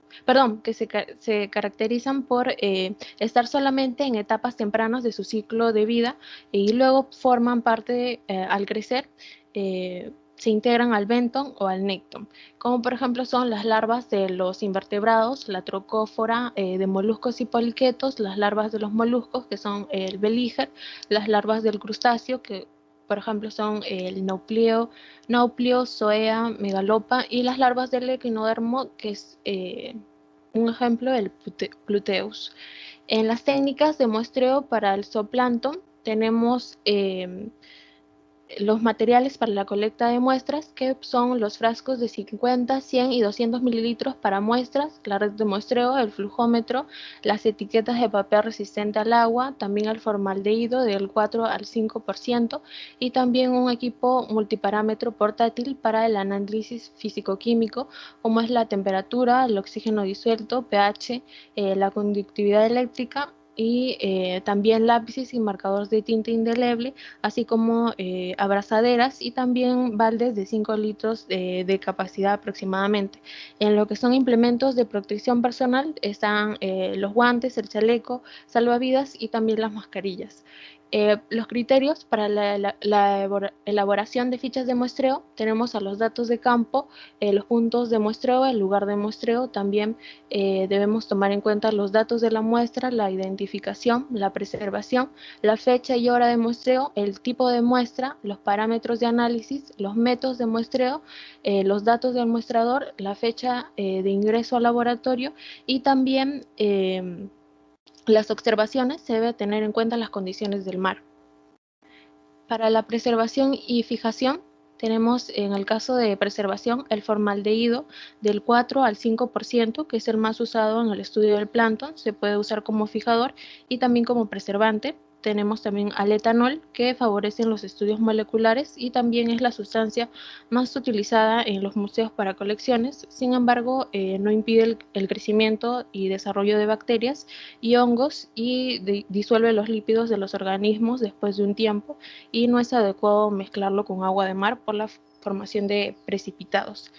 que se caracterizan por estar solamente en etapas tempranas de su ciclo de vida y luego forman parte, al crecer, se integran al benton o al nécton, como por ejemplo son las larvas de los invertebrados, la trocófora de moluscos y poliquetos, las larvas de los moluscos, que son el belíger, las larvas del crustáceo, que por ejemplo son el nauplio, zoea, megalopa, y las larvas del equinodermo, que es un ejemplo, el pluteus. En las técnicas de muestreo para el zooplancton tenemos los materiales para la colecta de muestras, que son los frascos de 50, 100 y 200 mililitros para muestras, la red de muestreo, el flujómetro, las etiquetas de papel resistente al agua, también el formaldehído del 4 al 5%, y también un equipo multiparámetro portátil para el análisis físico-químico, como es la temperatura, el oxígeno disuelto, pH, la conductividad eléctrica, y también lápices y marcadores de tinta indeleble, así como abrazaderas y también baldes de 5 litros de capacidad aproximadamente. En lo que son implementos de protección personal están los guantes, el chaleco, salvavidas y también las mascarillas. Los criterios para la elaboración de fichas de muestreo: tenemos a los datos de campo, los puntos de muestreo, el lugar de muestreo. También debemos tomar en cuenta los datos de la muestra, la identificación, la preservación, la fecha y hora de muestreo, el tipo de muestra, los parámetros de análisis, los métodos de muestreo, los datos del muestrador, la fecha de ingreso al laboratorio, y también las observaciones. Se debe tener en cuenta las condiciones del mar. Para la preservación y fijación, tenemos en el caso de preservación el formaldehído del 4 al 5%, que es el más usado en el estudio del plancton. Se puede usar como fijador y también como preservante. Tenemos también al etanol, que favorece en los estudios moleculares y también es la sustancia más utilizada en los museos para colecciones. Sin embargo, no impide el crecimiento y desarrollo de bacterias y hongos, y disuelve los lípidos de los organismos después de un tiempo, y no es adecuado mezclarlo con agua de mar por la formación de precipitados.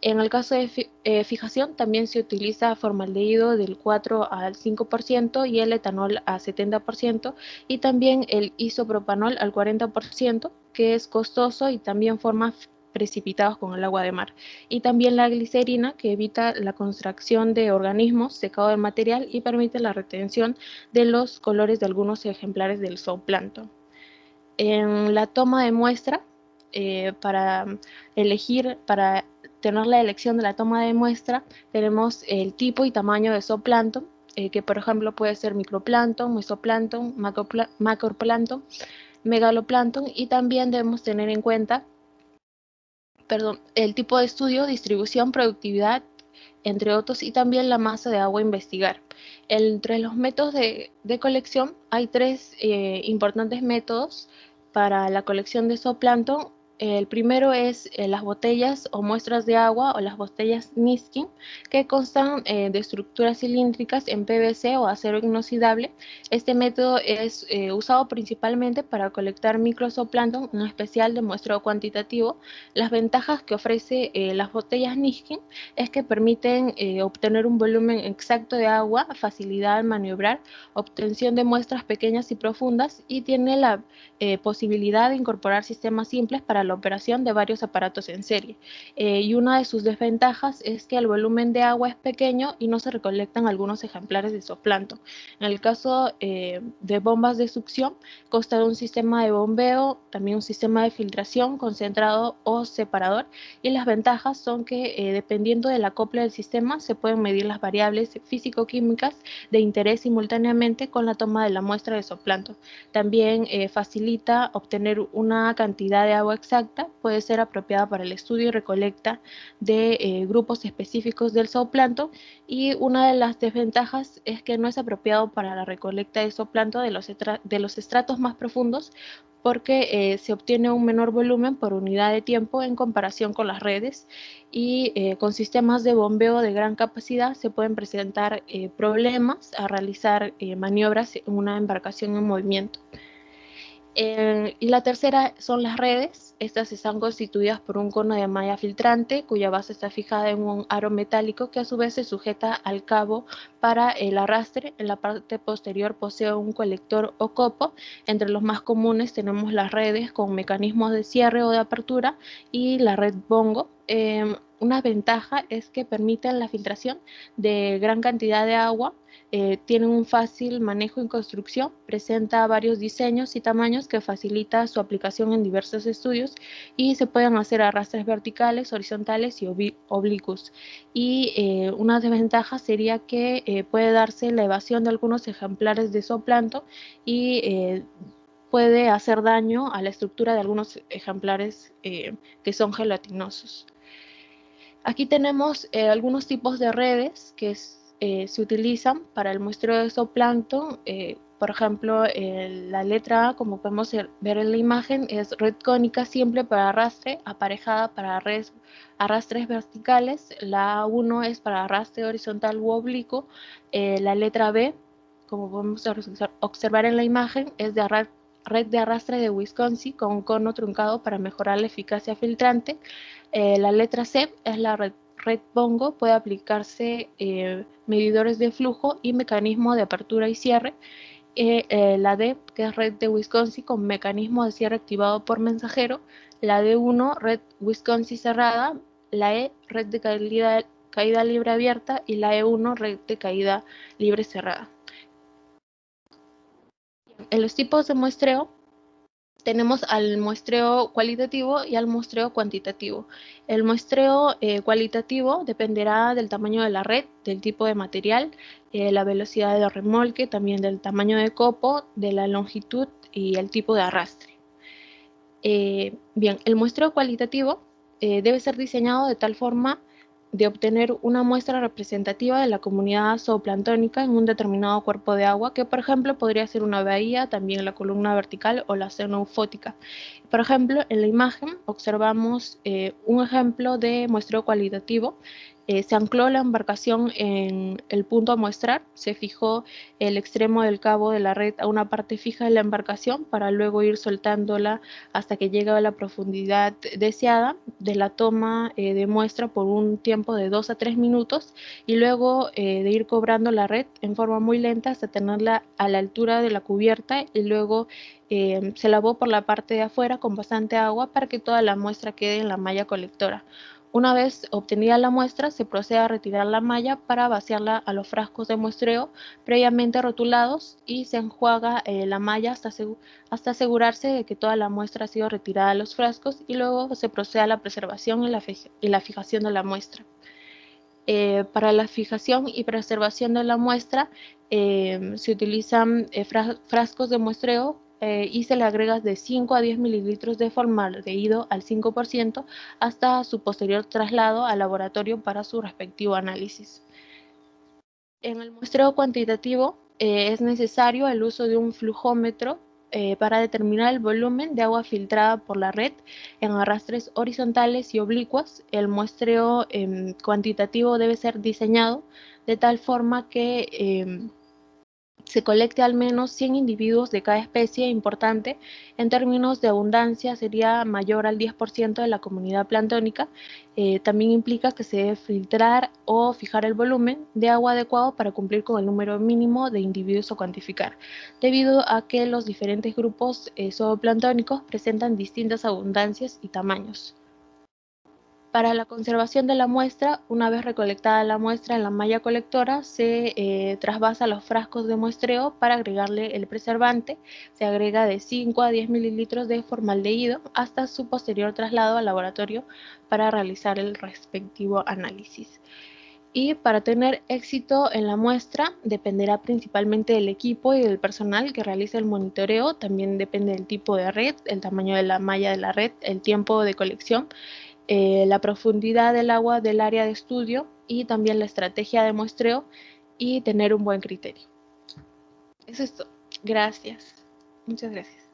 En el caso de fijación, también se utiliza formaldehído del 4 al 5% y el etanol a 70%, y también el isopropanol al 40%, que es costoso y también forma precipitados con el agua de mar. Y también la glicerina, que evita la contracción de organismos, secado del material y permite la retención de los colores de algunos ejemplares del zooplancton. En la toma de muestra, para tener la elección de la toma de muestra, tenemos el tipo y tamaño de zooplancton, que por ejemplo puede ser microplancton, mesoplancton, macroplancton, megaloplancton, y también debemos tener en cuenta el tipo de estudio, distribución, productividad, entre otros, y también la masa de agua a investigar. Entre los métodos de colección hay 3 importantes métodos para la colección de zooplancton. El primero es las botellas o muestras de agua o las botellas Niskin, que constan de estructuras cilíndricas en PVC o acero inoxidable. Este método es usado principalmente para colectar microzooplancton, en especial de muestreo cuantitativo. Las ventajas que ofrece las botellas Niskin es que permiten obtener un volumen exacto de agua, facilidad al maniobrar, obtención de muestras pequeñas y profundas, y tiene la posibilidad de incorporar sistemas simples para la operación de varios aparatos en serie. Y una de sus desventajas es que el volumen de agua es pequeño y no se recolectan algunos ejemplares de zooplancton. En el caso de bombas de succión, consta de un sistema de bombeo, también un sistema de filtración, concentrado o separador, y las ventajas son que dependiendo del acople del sistema se pueden medir las variables físico-químicas de interés simultáneamente con la toma de la muestra de zooplancton. También facilita obtener una cantidad de agua exacta, puede ser apropiada para el estudio y recolecta de grupos específicos del zooplancton, y una de las desventajas es que no es apropiado para la recolecta de zooplancton de los estratos más profundos, porque se obtiene un menor volumen por unidad de tiempo en comparación con las redes, y con sistemas de bombeo de gran capacidad se pueden presentar problemas a realizar maniobras en una embarcación en movimiento. Y la tercera son las redes. Estas están constituidas por un cono de malla filtrante cuya base está fijada en un aro metálico que a su vez se sujeta al cabo para el arrastre. En la parte posterior posee un colector o copo. Entre los más comunes tenemos las redes con mecanismos de cierre o de apertura y la red bongo. Una ventaja es que permiten la filtración de gran cantidad de agua. Tienen un fácil manejo en construcción, presenta varios diseños y tamaños que facilita su aplicación en diversos estudios, y se pueden hacer arrastres verticales, horizontales y oblicuos. Y una desventaja sería que puede darse la evasión de algunos ejemplares de zooplancton y puede hacer daño a la estructura de algunos ejemplares que son gelatinosos. Aquí tenemos algunos tipos de redes que se utilizan para el muestreo de zooplancton. Por ejemplo, la letra A, como podemos ver en la imagen, es red cónica simple para arrastre, aparejada para arrastres verticales. La A1 es para arrastre horizontal u oblicuo. La letra B, como podemos observar en la imagen, es de red de arrastre de Wisconsin con un cono truncado para mejorar la eficacia filtrante. La letra C es la red bongo, puede aplicarse medidores de flujo y mecanismo de apertura y cierre. La D, que es red de Wisconsin con mecanismo de cierre activado por mensajero. La D1, red Wisconsin cerrada. La E, red de caída libre abierta, y la E1, red de caída libre cerrada. En los tipos de muestreo tenemos al muestreo cualitativo y al muestreo cuantitativo. El muestreo cualitativo dependerá del tamaño de la red, del tipo de material, la velocidad de remolque, también del tamaño de copo, de la longitud y el tipo de arrastre. Bien, el muestreo cualitativo debe ser diseñado de tal forma de obtener una muestra representativa de la comunidad zooplanctónica en un determinado cuerpo de agua, que por ejemplo podría ser una bahía, también la columna vertical o la zona eufótica. Por ejemplo, en la imagen observamos un ejemplo de muestreo cualitativo. Se ancló la embarcación en el punto a muestrar, se fijó el extremo del cabo de la red a una parte fija de la embarcación para luego ir soltándola hasta que llegue a la profundidad deseada de la toma de muestra por un tiempo de 2 a 3 minutos, y luego de ir cobrando la red en forma muy lenta hasta tenerla a la altura de la cubierta, y luego se lavó por la parte de afuera con bastante agua para que toda la muestra quede en la malla colectora. Una vez obtenida la muestra, se procede a retirar la malla para vaciarla a los frascos de muestreo previamente rotulados, y se enjuaga la malla hasta asegurarse de que toda la muestra ha sido retirada de los frascos, y luego se procede a la preservación y la fijación de la muestra. Para la fijación y preservación de la muestra se utilizan frascos de muestreo y se le agrega de 5 a 10 mililitros de formaldehído al 5% hasta su posterior traslado al laboratorio para su respectivo análisis. En el muestreo cuantitativo es necesario el uso de un flujómetro para determinar el volumen de agua filtrada por la red en arrastres horizontales y oblicuos. El muestreo cuantitativo debe ser diseñado de tal forma que se colecte al menos 100 individuos de cada especie importante. En términos de abundancia sería mayor al 10% de la comunidad planctónica. También implica que se debe filtrar o fijar el volumen de agua adecuado para cumplir con el número mínimo de individuos a cuantificar, debido a que los diferentes grupos zooplanctónicos presentan distintas abundancias y tamaños. Para la conservación de la muestra, una vez recolectada la muestra en la malla colectora, se trasvasa los frascos de muestreo para agregarle el preservante. Se agrega de 5 a 10 mililitros de formaldehído hasta su posterior traslado al laboratorio para realizar el respectivo análisis. Y para tener éxito en la muestra dependerá principalmente del equipo y del personal que realice el monitoreo. También depende del tipo de red, el tamaño de la malla de la red, el tiempo de colección, la profundidad del agua del área de estudio y también la estrategia de muestreo y tener un buen criterio. Eso es todo. Gracias. Muchas gracias.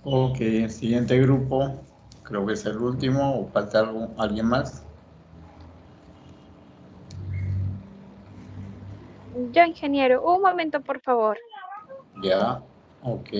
Ok, el siguiente grupo, creo que es el último, o falta alguien más. Yo, ingeniero, un momento, por favor. Ya, ok.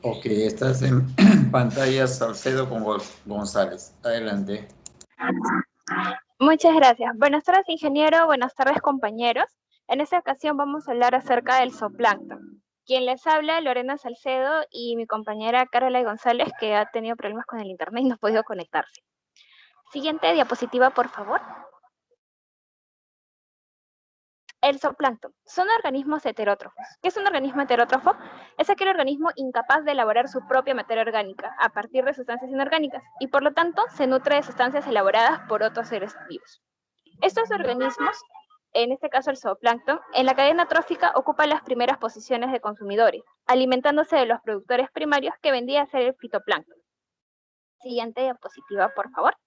Ok, estás en pantalla Salcedo con González. Adelante. Muchas gracias. Buenas tardes, ingeniero. Buenas tardes, compañeros. En esta ocasión vamos a hablar acerca del zooplancton. Quien les habla, Lorena Salcedo, y mi compañera Carola González, que ha tenido problemas con el internet y no ha podido conectarse. Siguiente diapositiva, por favor. El zooplancton son organismos heterótrofos. ¿Qué es un organismo heterótrofo? Es aquel organismo incapaz de elaborar su propia materia orgánica a partir de sustancias inorgánicas y por lo tanto se nutre de sustancias elaboradas por otros seres vivos. Estos organismos, en este caso el zooplancton, en la cadena trófica ocupan las primeras posiciones de consumidores, alimentándose de los productores primarios que vendría a ser el fitoplancton. Siguiente diapositiva, por favor.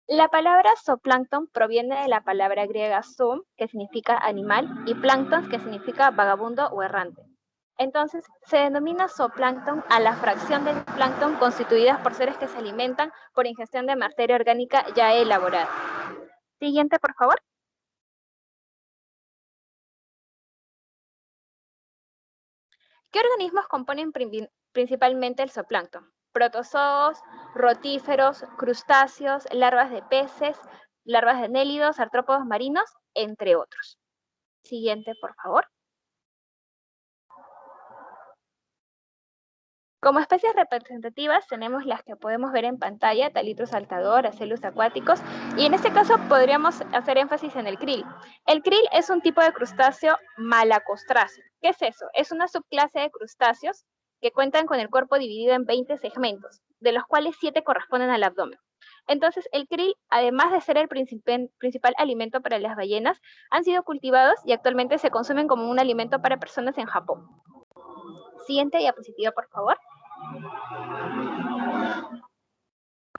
La palabra zooplancton proviene de la palabra griega zoom, que significa animal, y plancton, que significa vagabundo o errante. Entonces, se denomina zooplancton a la fracción del plancton constituidas por seres que se alimentan por ingestión de materia orgánica ya elaborada. Siguiente, por favor. ¿Qué organismos componen principalmente el zooplancton? Protozoos, rotíferos, crustáceos, larvas de peces, larvas de anélidos, artrópodos marinos, entre otros. Siguiente, por favor. Como especies representativas tenemos las que podemos ver en pantalla, Talitro saltador, Acelus acuáticos, y en este caso podríamos hacer énfasis en el krill. El krill es un tipo de crustáceo malacostráceo. ¿Qué es eso? Es una subclase de crustáceos que cuentan con el cuerpo dividido en 20 segmentos, de los cuales 7 corresponden al abdomen. Entonces, el krill, además de ser el principal alimento para las ballenas, han sido cultivados y actualmente se consumen como un alimento para personas en Japón. Siguiente diapositiva, por favor.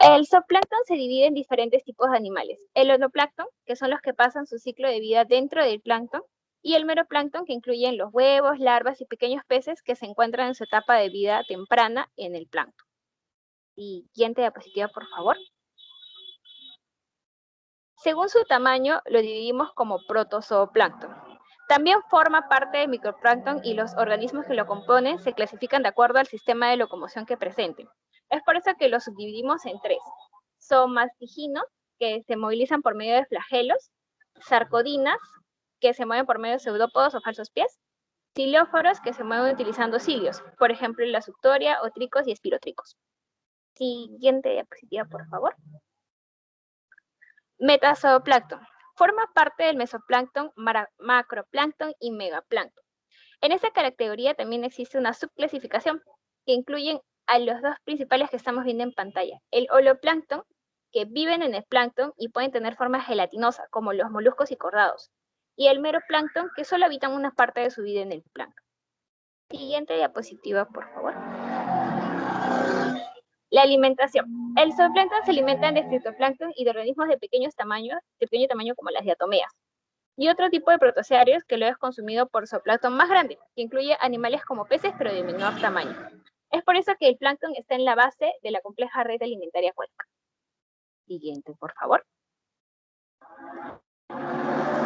El zooplancton se divide en diferentes tipos de animales. El holoplancton, que son los que pasan su ciclo de vida dentro del plancton, y el meroplancton, que incluyen los huevos, larvas y pequeños peces que se encuentran en su etapa de vida temprana en el plancton. Siguiente diapositiva, por favor. Según su tamaño, lo dividimos como protozooplancton. También forma parte del microplancton y los organismos que lo componen se clasifican de acuerdo al sistema de locomoción que presenten. Es por eso que los subdividimos en 3. Zoomastiginos, que se movilizan por medio de flagelos, sarcodinas, que se mueven por medio de pseudópodos o falsos pies, cilióforos, que se mueven utilizando cilios, por ejemplo la suctoria, otricos y espirotricos. Siguiente diapositiva, por favor. Metazooplancton. Forma parte del mesoplancton, macroplancton y megaplancton. En esta categoría también existe una subclasificación que incluyen a los dos principales que estamos viendo en pantalla. El holoplancton, que viven en el plancton y pueden tener forma gelatinosa, como los moluscos y cordados. Y el meroplancton, que solo habitan una parte de su vida en el plancton. Siguiente diapositiva, por favor. La alimentación. El zooplancton se alimenta de fitoplancton y de organismos de pequeño tamaño como las diatomeas. Y otro tipo de protozoarios que luego es consumido por zooplancton más grande, que incluye animales como peces pero de menor tamaño. Es por eso que el plancton está en la base de la compleja red alimentaria acuática. Siguiente, por favor.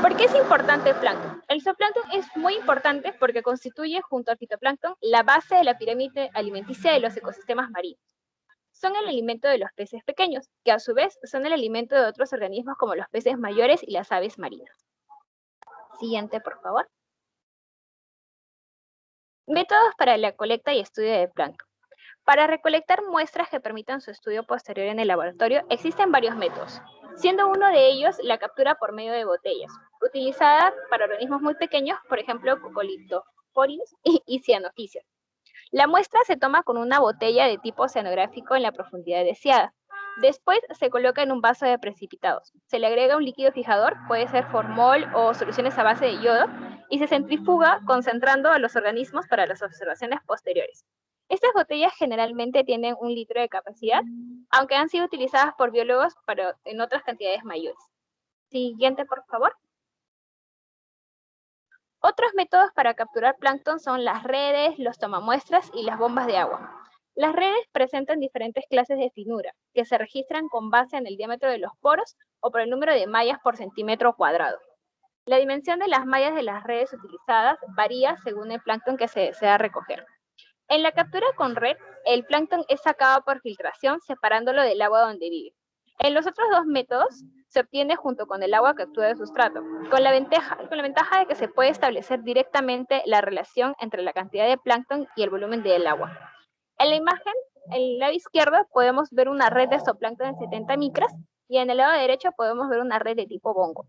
¿Por qué es importante el plancton? El zooplancton es muy importante porque constituye, junto al fitoplancton, la base de la pirámide alimenticia de los ecosistemas marinos. Son el alimento de los peces pequeños, que a su vez son el alimento de otros organismos como los peces mayores y las aves marinas. Siguiente, por favor. Métodos para la colecta y estudio de plancton. Para recolectar muestras que permitan su estudio posterior en el laboratorio, existen varios métodos, siendo uno de ellos la captura por medio de botellas, utilizada para organismos muy pequeños, por ejemplo, Coccolithophorius y Cyanophyceae. La muestra se toma con una botella de tipo oceanográfico en la profundidad deseada. Después se coloca en un vaso de precipitados. Se le agrega un líquido fijador, puede ser formol o soluciones a base de yodo, y se centrifuga concentrando a los organismos para las observaciones posteriores. Estas botellas generalmente tienen 1 litro de capacidad, aunque han sido utilizadas por biólogos en otras cantidades mayores. Siguiente, por favor. Otros métodos para capturar plancton son las redes, los tomamuestras y las bombas de agua. Las redes presentan diferentes clases de finura, que se registran con base en el diámetro de los poros o por el número de mallas por centímetro cuadrado. La dimensión de las mallas de las redes utilizadas varía según el plancton que se desea recoger. En la captura con red, el plancton es sacado por filtración separándolo del agua donde vive. En los otros dos métodos, se obtiene junto con el agua que actúa de sustrato, con la ventaja de que se puede establecer directamente la relación entre la cantidad de plancton y el volumen del agua. En la imagen, en el lado izquierdo, podemos ver una red de zooplancton de 70 micras y en el lado derecho podemos ver una red de tipo bongo.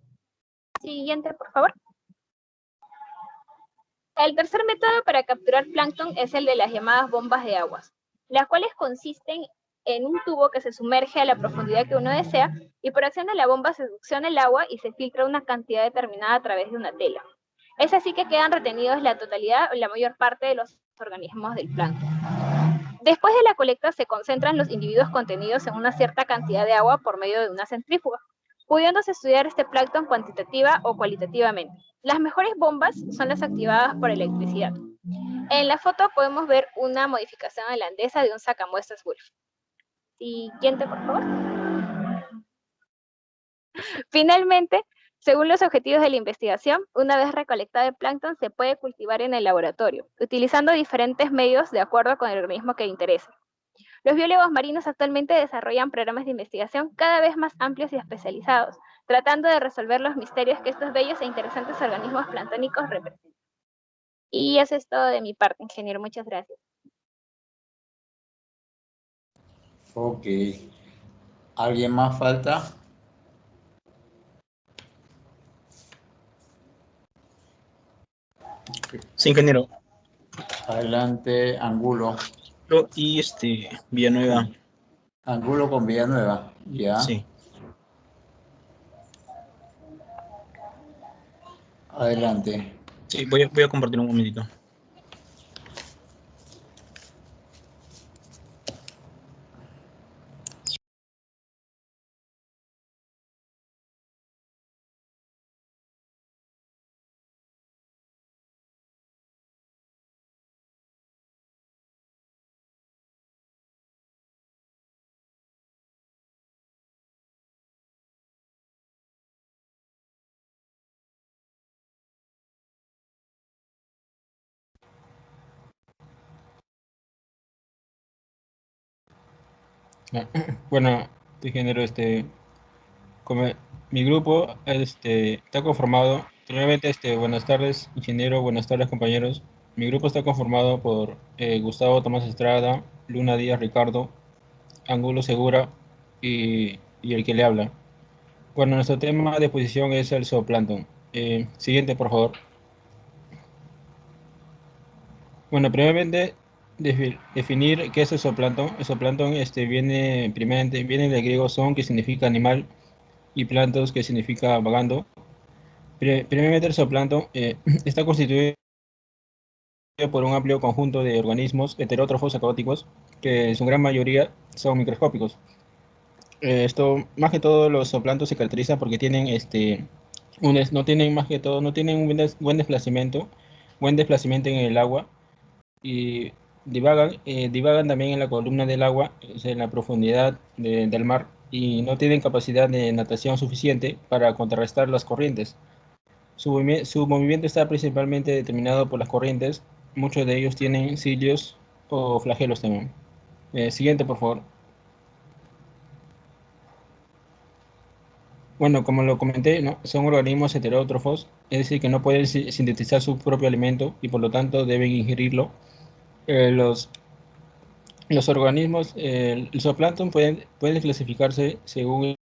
Siguiente, por favor. El tercer método para capturar plancton es el de las llamadas bombas de aguas, las cuales consisten en un tubo que se sumerge a la profundidad que uno desea y por acción de la bomba se succiona el agua y se filtra una cantidad determinada a través de una tela. Es así que quedan retenidos la totalidad o la mayor parte de los organismos del plancton. Después de la colecta se concentran los individuos contenidos en una cierta cantidad de agua por medio de una centrífuga, pudiéndose estudiar este plancton cuantitativa o cualitativamente. Las mejores bombas son las activadas por electricidad. En la foto podemos ver una modificación holandesa de un sacamuestras Wolf. Siguiente, por favor. Finalmente, según los objetivos de la investigación, una vez recolectado el plancton se puede cultivar en el laboratorio, utilizando diferentes medios de acuerdo con el organismo que interese. Los biólogos marinos actualmente desarrollan programas de investigación cada vez más amplios y especializados, tratando de resolver los misterios que estos bellos e interesantes organismos planctónicos representan. Y eso es todo de mi parte, ingeniero. Muchas gracias. Ok. ¿Alguien más falta? Sí, ingeniero. Adelante, Angulo. Y Villanueva. Angulo con Villanueva, ya. Sí. Adelante. Sí, voy a compartir un momentito. Bueno, ingeniero, como mi grupo está conformado, primeramente, buenas tardes, ingeniero, buenas tardes, compañeros. Mi grupo está conformado por Gustavo Tomás Estrada, Luna Díaz Ricardo, Ángulo Segura y el que le habla. Bueno, nuestro tema de exposición es el zooplancton. Siguiente, por favor. Bueno, primeramente, definir qué es el zooplancton. El zooplancton viene del griego zoon, que significa animal, y plantos, que significa vagando. Primeramente, el zooplancton está constituido por un amplio conjunto de organismos heterótrofos acuáticos, que en su gran mayoría son microscópicos. Más que todo, los zooplancton se caracterizan porque tienen no tienen un buen desplazamiento en el agua, y divagan también en la columna del agua, o sea, en la profundidad del mar, y no tienen capacidad de natación suficiente para contrarrestar las corrientes. Su movimiento está principalmente determinado por las corrientes. Muchos de ellos tienen cilios o flagelos también. Siguiente, por favor. Bueno, como lo comenté, ¿no? Son organismos heterótrofos, es decir, que no pueden sintetizar su propio alimento y por lo tanto deben ingerirlo. Los organismos, el zooplancton pueden clasificarse según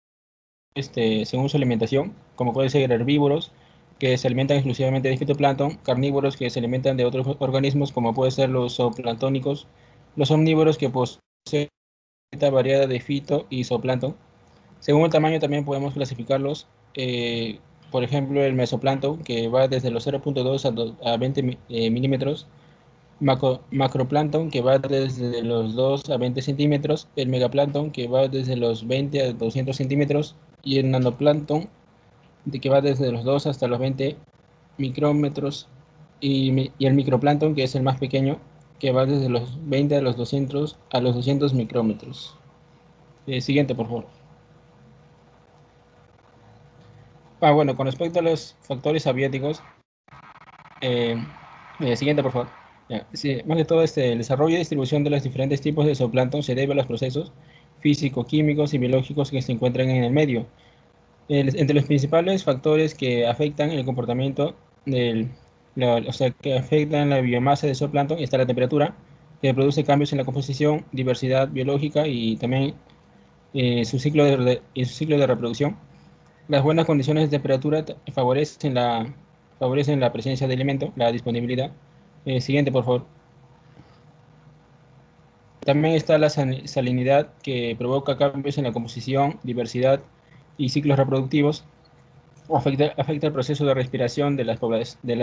su alimentación, como pueden ser herbívoros, que se alimentan exclusivamente de fitoplancton; carnívoros, que se alimentan de otros organismos, como pueden ser los zooplanctónicos; los omnívoros, que poseen una dieta variada de fito y zooplancton. Según el tamaño también podemos clasificarlos. Por ejemplo, el mesoplancton, que va desde los 0.2 a 20 milímetros; macroplancton, que va desde los 2 a 20 centímetros; el megaplancton, que va desde los 20 a 200 centímetros; y el nanoplancton, que va desde los 2 hasta los 20 micrómetros; y el microplancton, que es el más pequeño, que va desde los 20 a los 200 micrómetros. Siguiente, por favor. Bueno, con respecto a los factores abióticos, siguiente, por favor. Sí, más que todo, el desarrollo y distribución de los diferentes tipos de zooplancton se debe a los procesos físico-químicos y biológicos que se encuentran en el medio. Entre los principales factores que afectan el comportamiento que afectan la biomasa de zooplancton está la temperatura, que produce cambios en la composición, diversidad biológica y también su ciclo de reproducción. Las buenas condiciones de temperatura favorecen la presencia de alimento, la disponibilidad. Siguiente, por favor. También está la salinidad, que provoca cambios en la composición, diversidad y ciclos reproductivos. Afecta el proceso de respiración de las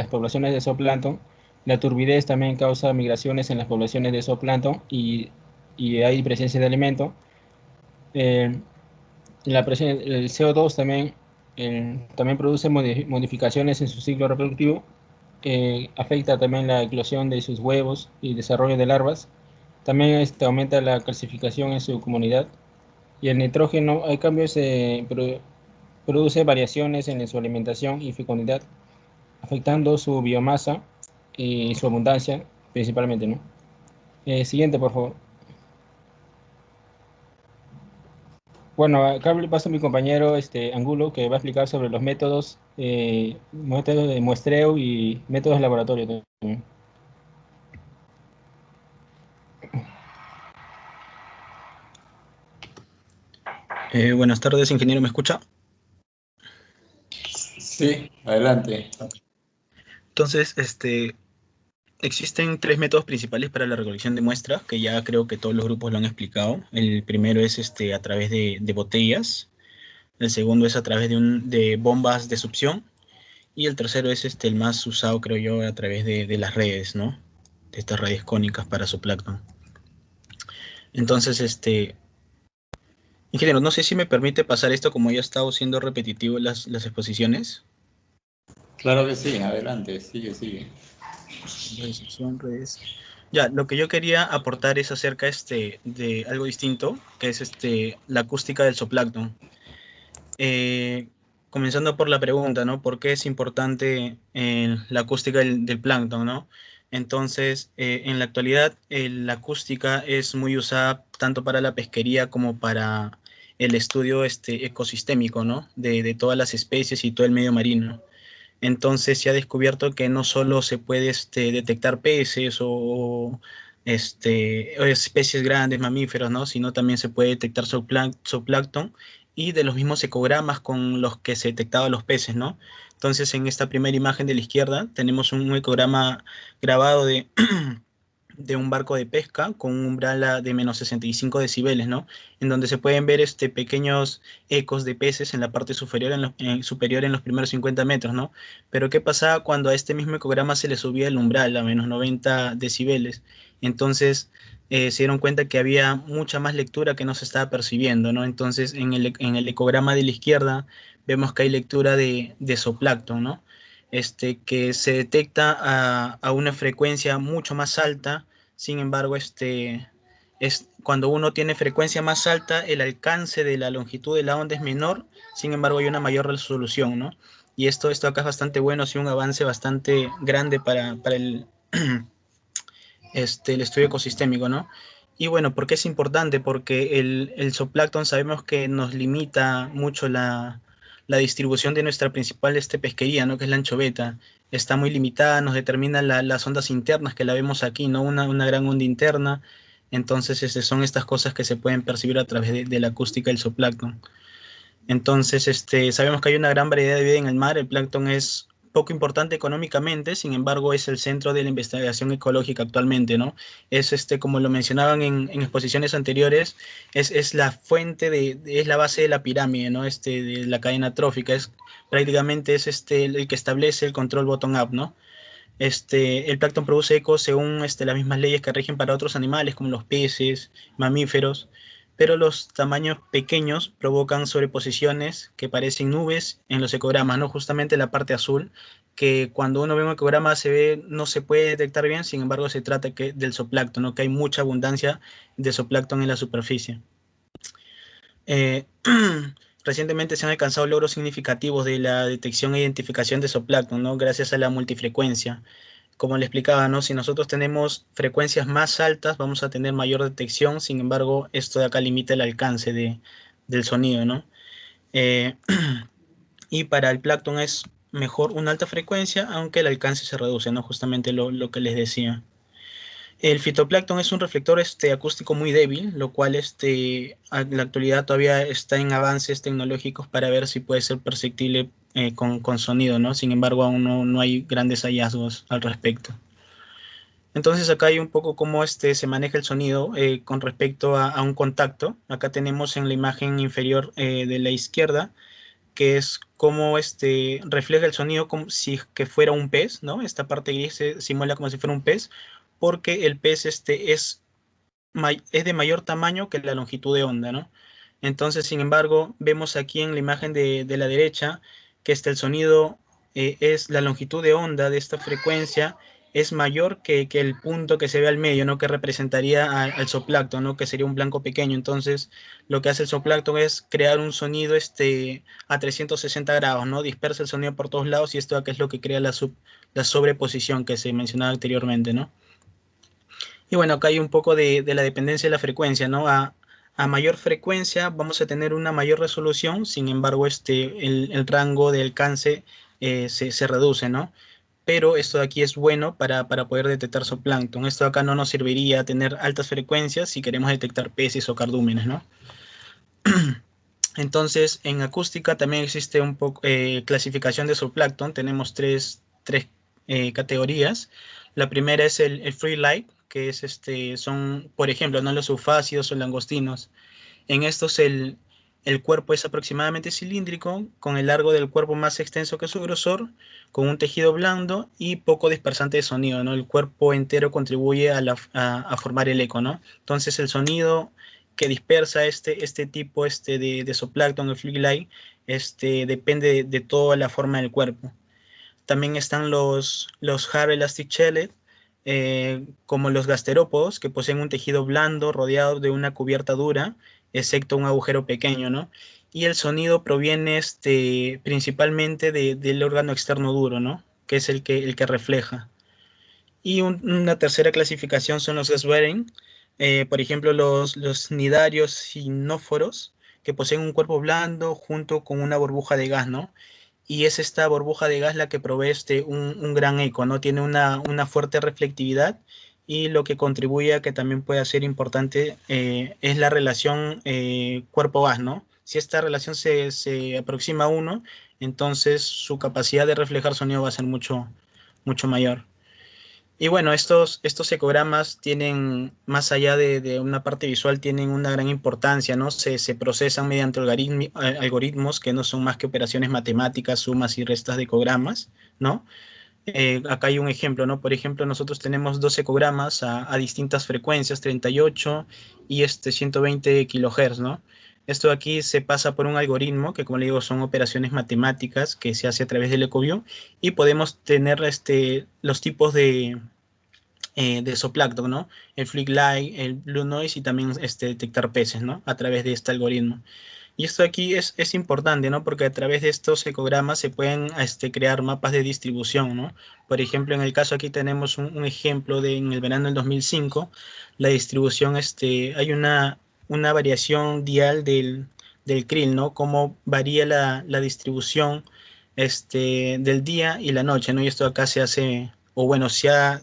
poblaciones de zooplancton. La turbidez también causa migraciones en las poblaciones de zooplancton, y y hay presencia de alimento. El CO2 también, también produce modificaciones en su ciclo reproductivo, afecta también la eclosión de sus huevos y desarrollo de larvas. También aumenta la calcificación en su comunidad. Y el nitrógeno, hay cambios, produce variaciones en su alimentación y fecundidad, afectando su biomasa y su abundancia principalmente, ¿no? Siguiente, por favor. Bueno, acá le paso a mi compañero Angulo, que va a explicar sobre los métodos, métodos de muestreo y métodos de laboratorio también. Buenas tardes, ingeniero, ¿me escucha? Sí, adelante. Entonces, existen 3 métodos principales para la recolección de muestras, que ya creo que todos los grupos lo han explicado. El primero es a través de botellas, el segundo es a través de bombas de succión, y el tercero es el más usado, creo yo, a través de las redes, ¿no? De estas redes cónicas para zooplancton. Entonces, ingeniero, no sé si me permite pasar esto, como ya he estado siendo repetitivo las exposiciones. Claro que sí, adelante, sigue. Redes. Ya, lo que yo quería aportar es acerca de algo distinto, que es la acústica del zooplancton. Comenzando por la pregunta, ¿no? ¿Por qué es importante la acústica del plancton, ¿no? Entonces, en la actualidad, la acústica es muy usada tanto para la pesquería como para el estudio ecosistémico, ¿no? De todas las especies y todo el medio marino. Entonces se ha descubierto que no solo se puede detectar peces o especies grandes, mamíferos, ¿no? Sino también se puede detectar zooplancton y de los mismos ecogramas con los que se detectaban los peces, ¿no? Entonces, en esta primera imagen de la izquierda tenemos un ecograma grabado de un barco de pesca con un umbral de menos 65 decibeles, ¿no? En donde se pueden ver pequeños ecos de peces en la parte superior en los primeros 50 metros, ¿no? Pero ¿qué pasaba cuando a este mismo ecograma se le subía el umbral a menos 90 decibeles? Entonces se dieron cuenta que había mucha más lectura que no se estaba percibiendo, ¿no? Entonces en el ecograma de la izquierda vemos que hay lectura de zooplancton, ¿no? Que se detecta a una frecuencia mucho más alta. Sin embargo, cuando uno tiene frecuencia más alta, el alcance de la longitud de la onda es menor, sin embargo hay una mayor resolución, ¿no? Y esto acá es bastante bueno, sí, un avance bastante grande para el estudio ecosistémico, ¿no? Y bueno, ¿por qué es importante? Porque el zooplancton sabemos que nos limita mucho la distribución de nuestra principal pesquería, ¿no? Que es la anchoveta. Está muy limitada, nos determina las ondas internas que la vemos aquí, ¿no? Una gran onda interna. Entonces, son estas cosas que se pueden percibir a través de la acústica del zooplancton. Entonces, sabemos que hay una gran variedad de vida en el mar. El plancton es poco importante económicamente, sin embargo, es el centro de la investigación ecológica actualmente, ¿no? Es, como lo mencionaban en exposiciones anteriores, es la fuente es la base de la pirámide, ¿no? De la cadena trófica, prácticamente es el que establece el control bottom-up, ¿no? El plancton produce ecos según las mismas leyes que rigen para otros animales, como los peces, mamíferos, pero los tamaños pequeños provocan sobreposiciones que parecen nubes en los ecogramas, ¿no? Justamente la parte azul, que cuando uno ve un ecograma no se puede detectar bien, sin embargo se trata del zooplancton, ¿no? Que hay mucha abundancia de zooplancton en la superficie. Recientemente se han alcanzado logros significativos de la detección e identificación de zooplancton, ¿no? Gracias a la multifrecuencia. Como le explicaba, ¿no? Si nosotros tenemos frecuencias más altas, vamos a tener mayor detección. Sin embargo, esto de acá limita el alcance del sonido, ¿no? Y para el plancton es mejor una alta frecuencia, aunque el alcance se reduce, ¿no? Justamente lo que les decía. El fitoplancton es un reflector acústico muy débil, lo cual en la actualidad todavía está en avances tecnológicos para ver si puede ser perceptible con sonido, ¿no? Sin embargo, aún no hay grandes hallazgos al respecto. Entonces acá hay un poco cómo se maneja el sonido con respecto a un contacto. Acá tenemos en la imagen inferior de la izquierda, que es cómo refleja el sonido como si que fuera un pez, ¿no? Esta parte gris se simula como si fuera un pez, porque el pez es es de mayor tamaño que la longitud de onda, ¿no? Entonces, sin embargo, vemos aquí en la imagen de la derecha que el sonido es la longitud de onda de esta frecuencia es mayor que el punto que se ve al medio, ¿no? Que representaría al zooplancton, ¿no? Que sería un blanco pequeño. Entonces, lo que hace el zooplancton es crear un sonido a 360 grados, ¿no? Dispersa el sonido por todos lados y esto acá es lo que crea la sobreposición que se mencionaba anteriormente, ¿no? Y bueno, acá hay un poco de la dependencia de la frecuencia, ¿no? A mayor frecuencia vamos a tener una mayor resolución, sin embargo, el rango de alcance se reduce, ¿no? Pero esto de aquí es bueno para poder detectar zooplancton. Esto de acá no nos serviría tener altas frecuencias si queremos detectar peces o cardúmenes, ¿no? Entonces, en acústica también existe un poco clasificación de zooplancton. Tenemos tres categorías. La primera es el free light, que es son, por ejemplo, ¿no? Los eufásidos o langostinos. En estos el cuerpo es aproximadamente cilíndrico, con el largo del cuerpo más extenso que su grosor, con un tejido blando y poco dispersante de sonido, ¿no? El cuerpo entero contribuye a formar el eco, ¿no? Entonces el sonido que dispersa este tipo de zooplancton, el free light, depende de toda la forma del cuerpo. También están los hard elastic shelled, como los gasterópodos, que poseen un tejido blando rodeado de una cubierta dura, excepto un agujero pequeño, ¿no? Y el sonido proviene principalmente del órgano externo duro, ¿no? Que es el que refleja. Y una tercera clasificación son los Swearing, por ejemplo, los nidarios sinóforos, que poseen un cuerpo blando junto con una burbuja de gas, ¿no? Y es esta burbuja de gas la que provee un gran eco, ¿no? Tiene una fuerte reflectividad y lo que contribuye a que también pueda ser importante es la relación cuerpo-gas, ¿no? Si esta relación se aproxima a 1, entonces su capacidad de reflejar sonido va a ser mucho, mucho mayor. Y bueno, estos ecogramas tienen, más allá de una parte visual, tienen una gran importancia, ¿no? Se procesan mediante algoritmos que no son más que operaciones matemáticas, sumas y restas de ecogramas, ¿no? Acá hay un ejemplo, ¿no? Por ejemplo, nosotros tenemos 2 ecogramas a distintas frecuencias, 38 y 120 kHz, ¿no? Esto aquí se pasa por un algoritmo que, como le digo, son operaciones matemáticas que se hace a través del EcoView y podemos tener los tipos de zooplancton, ¿no? El Flick Light, el Blue Noise y también detectar peces, ¿no? A través de este algoritmo. Y esto aquí es importante, ¿no? Porque a través de estos ecogramas se pueden crear mapas de distribución, ¿no? Por ejemplo, en el caso aquí tenemos un ejemplo en el verano del 2005, la distribución, hay una variación dial del krill, ¿no? Cómo varía la distribución del día y la noche, ¿no? Y esto acá se hace, o bueno, se ha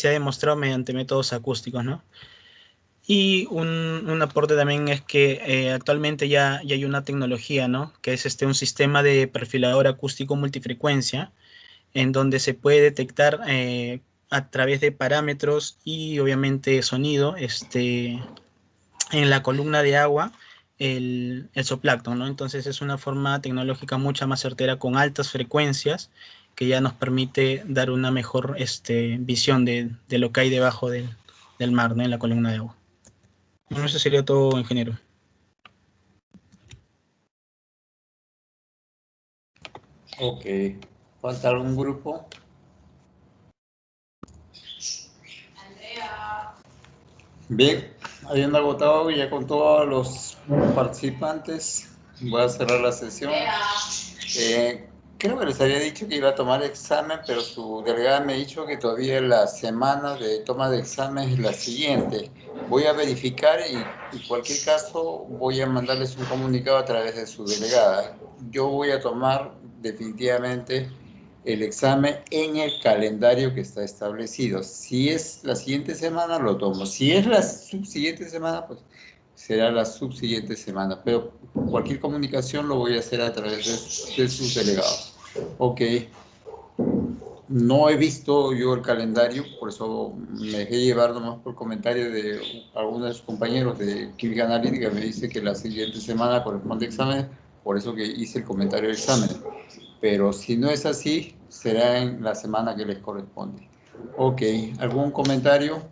demostrado mediante métodos acústicos, ¿no? Y un aporte también es que actualmente ya hay una tecnología, ¿no? Que es un sistema de perfilador acústico multifrecuencia, en donde se puede detectar a través de parámetros y obviamente sonido, en la columna de agua, el zooplancton, ¿no? Entonces es una forma tecnológica mucho más certera con altas frecuencias que ya nos permite dar una mejor visión de lo que hay debajo del mar, ¿no? En la columna de agua. Bueno, eso sería todo, ingeniero. Ok. ¿Falta algún grupo? Bien, habiendo agotado ya con todos los participantes, voy a cerrar la sesión. Creo que les había dicho que iba a tomar examen, pero su delegada me ha dicho que todavía la semana de toma de examen es la siguiente. Voy a verificar y en cualquier caso voy a mandarles un comunicado a través de su delegada. Yo voy a tomar definitivamente el examen en el calendario que está establecido. Si es la siguiente semana, lo tomo. Si es la subsiguiente semana, pues será la subsiguiente semana. Pero cualquier comunicación lo voy a hacer a través de sus delegados. Ok. No he visto yo el calendario, por eso me dejé llevar nomás por comentarios de algunos de sus compañeros de Química Analítica. Me dice que la siguiente semana corresponde examen, por eso que hice el comentario del examen. Pero si no es así, será en la semana que les corresponde. Ok, ¿algún comentario?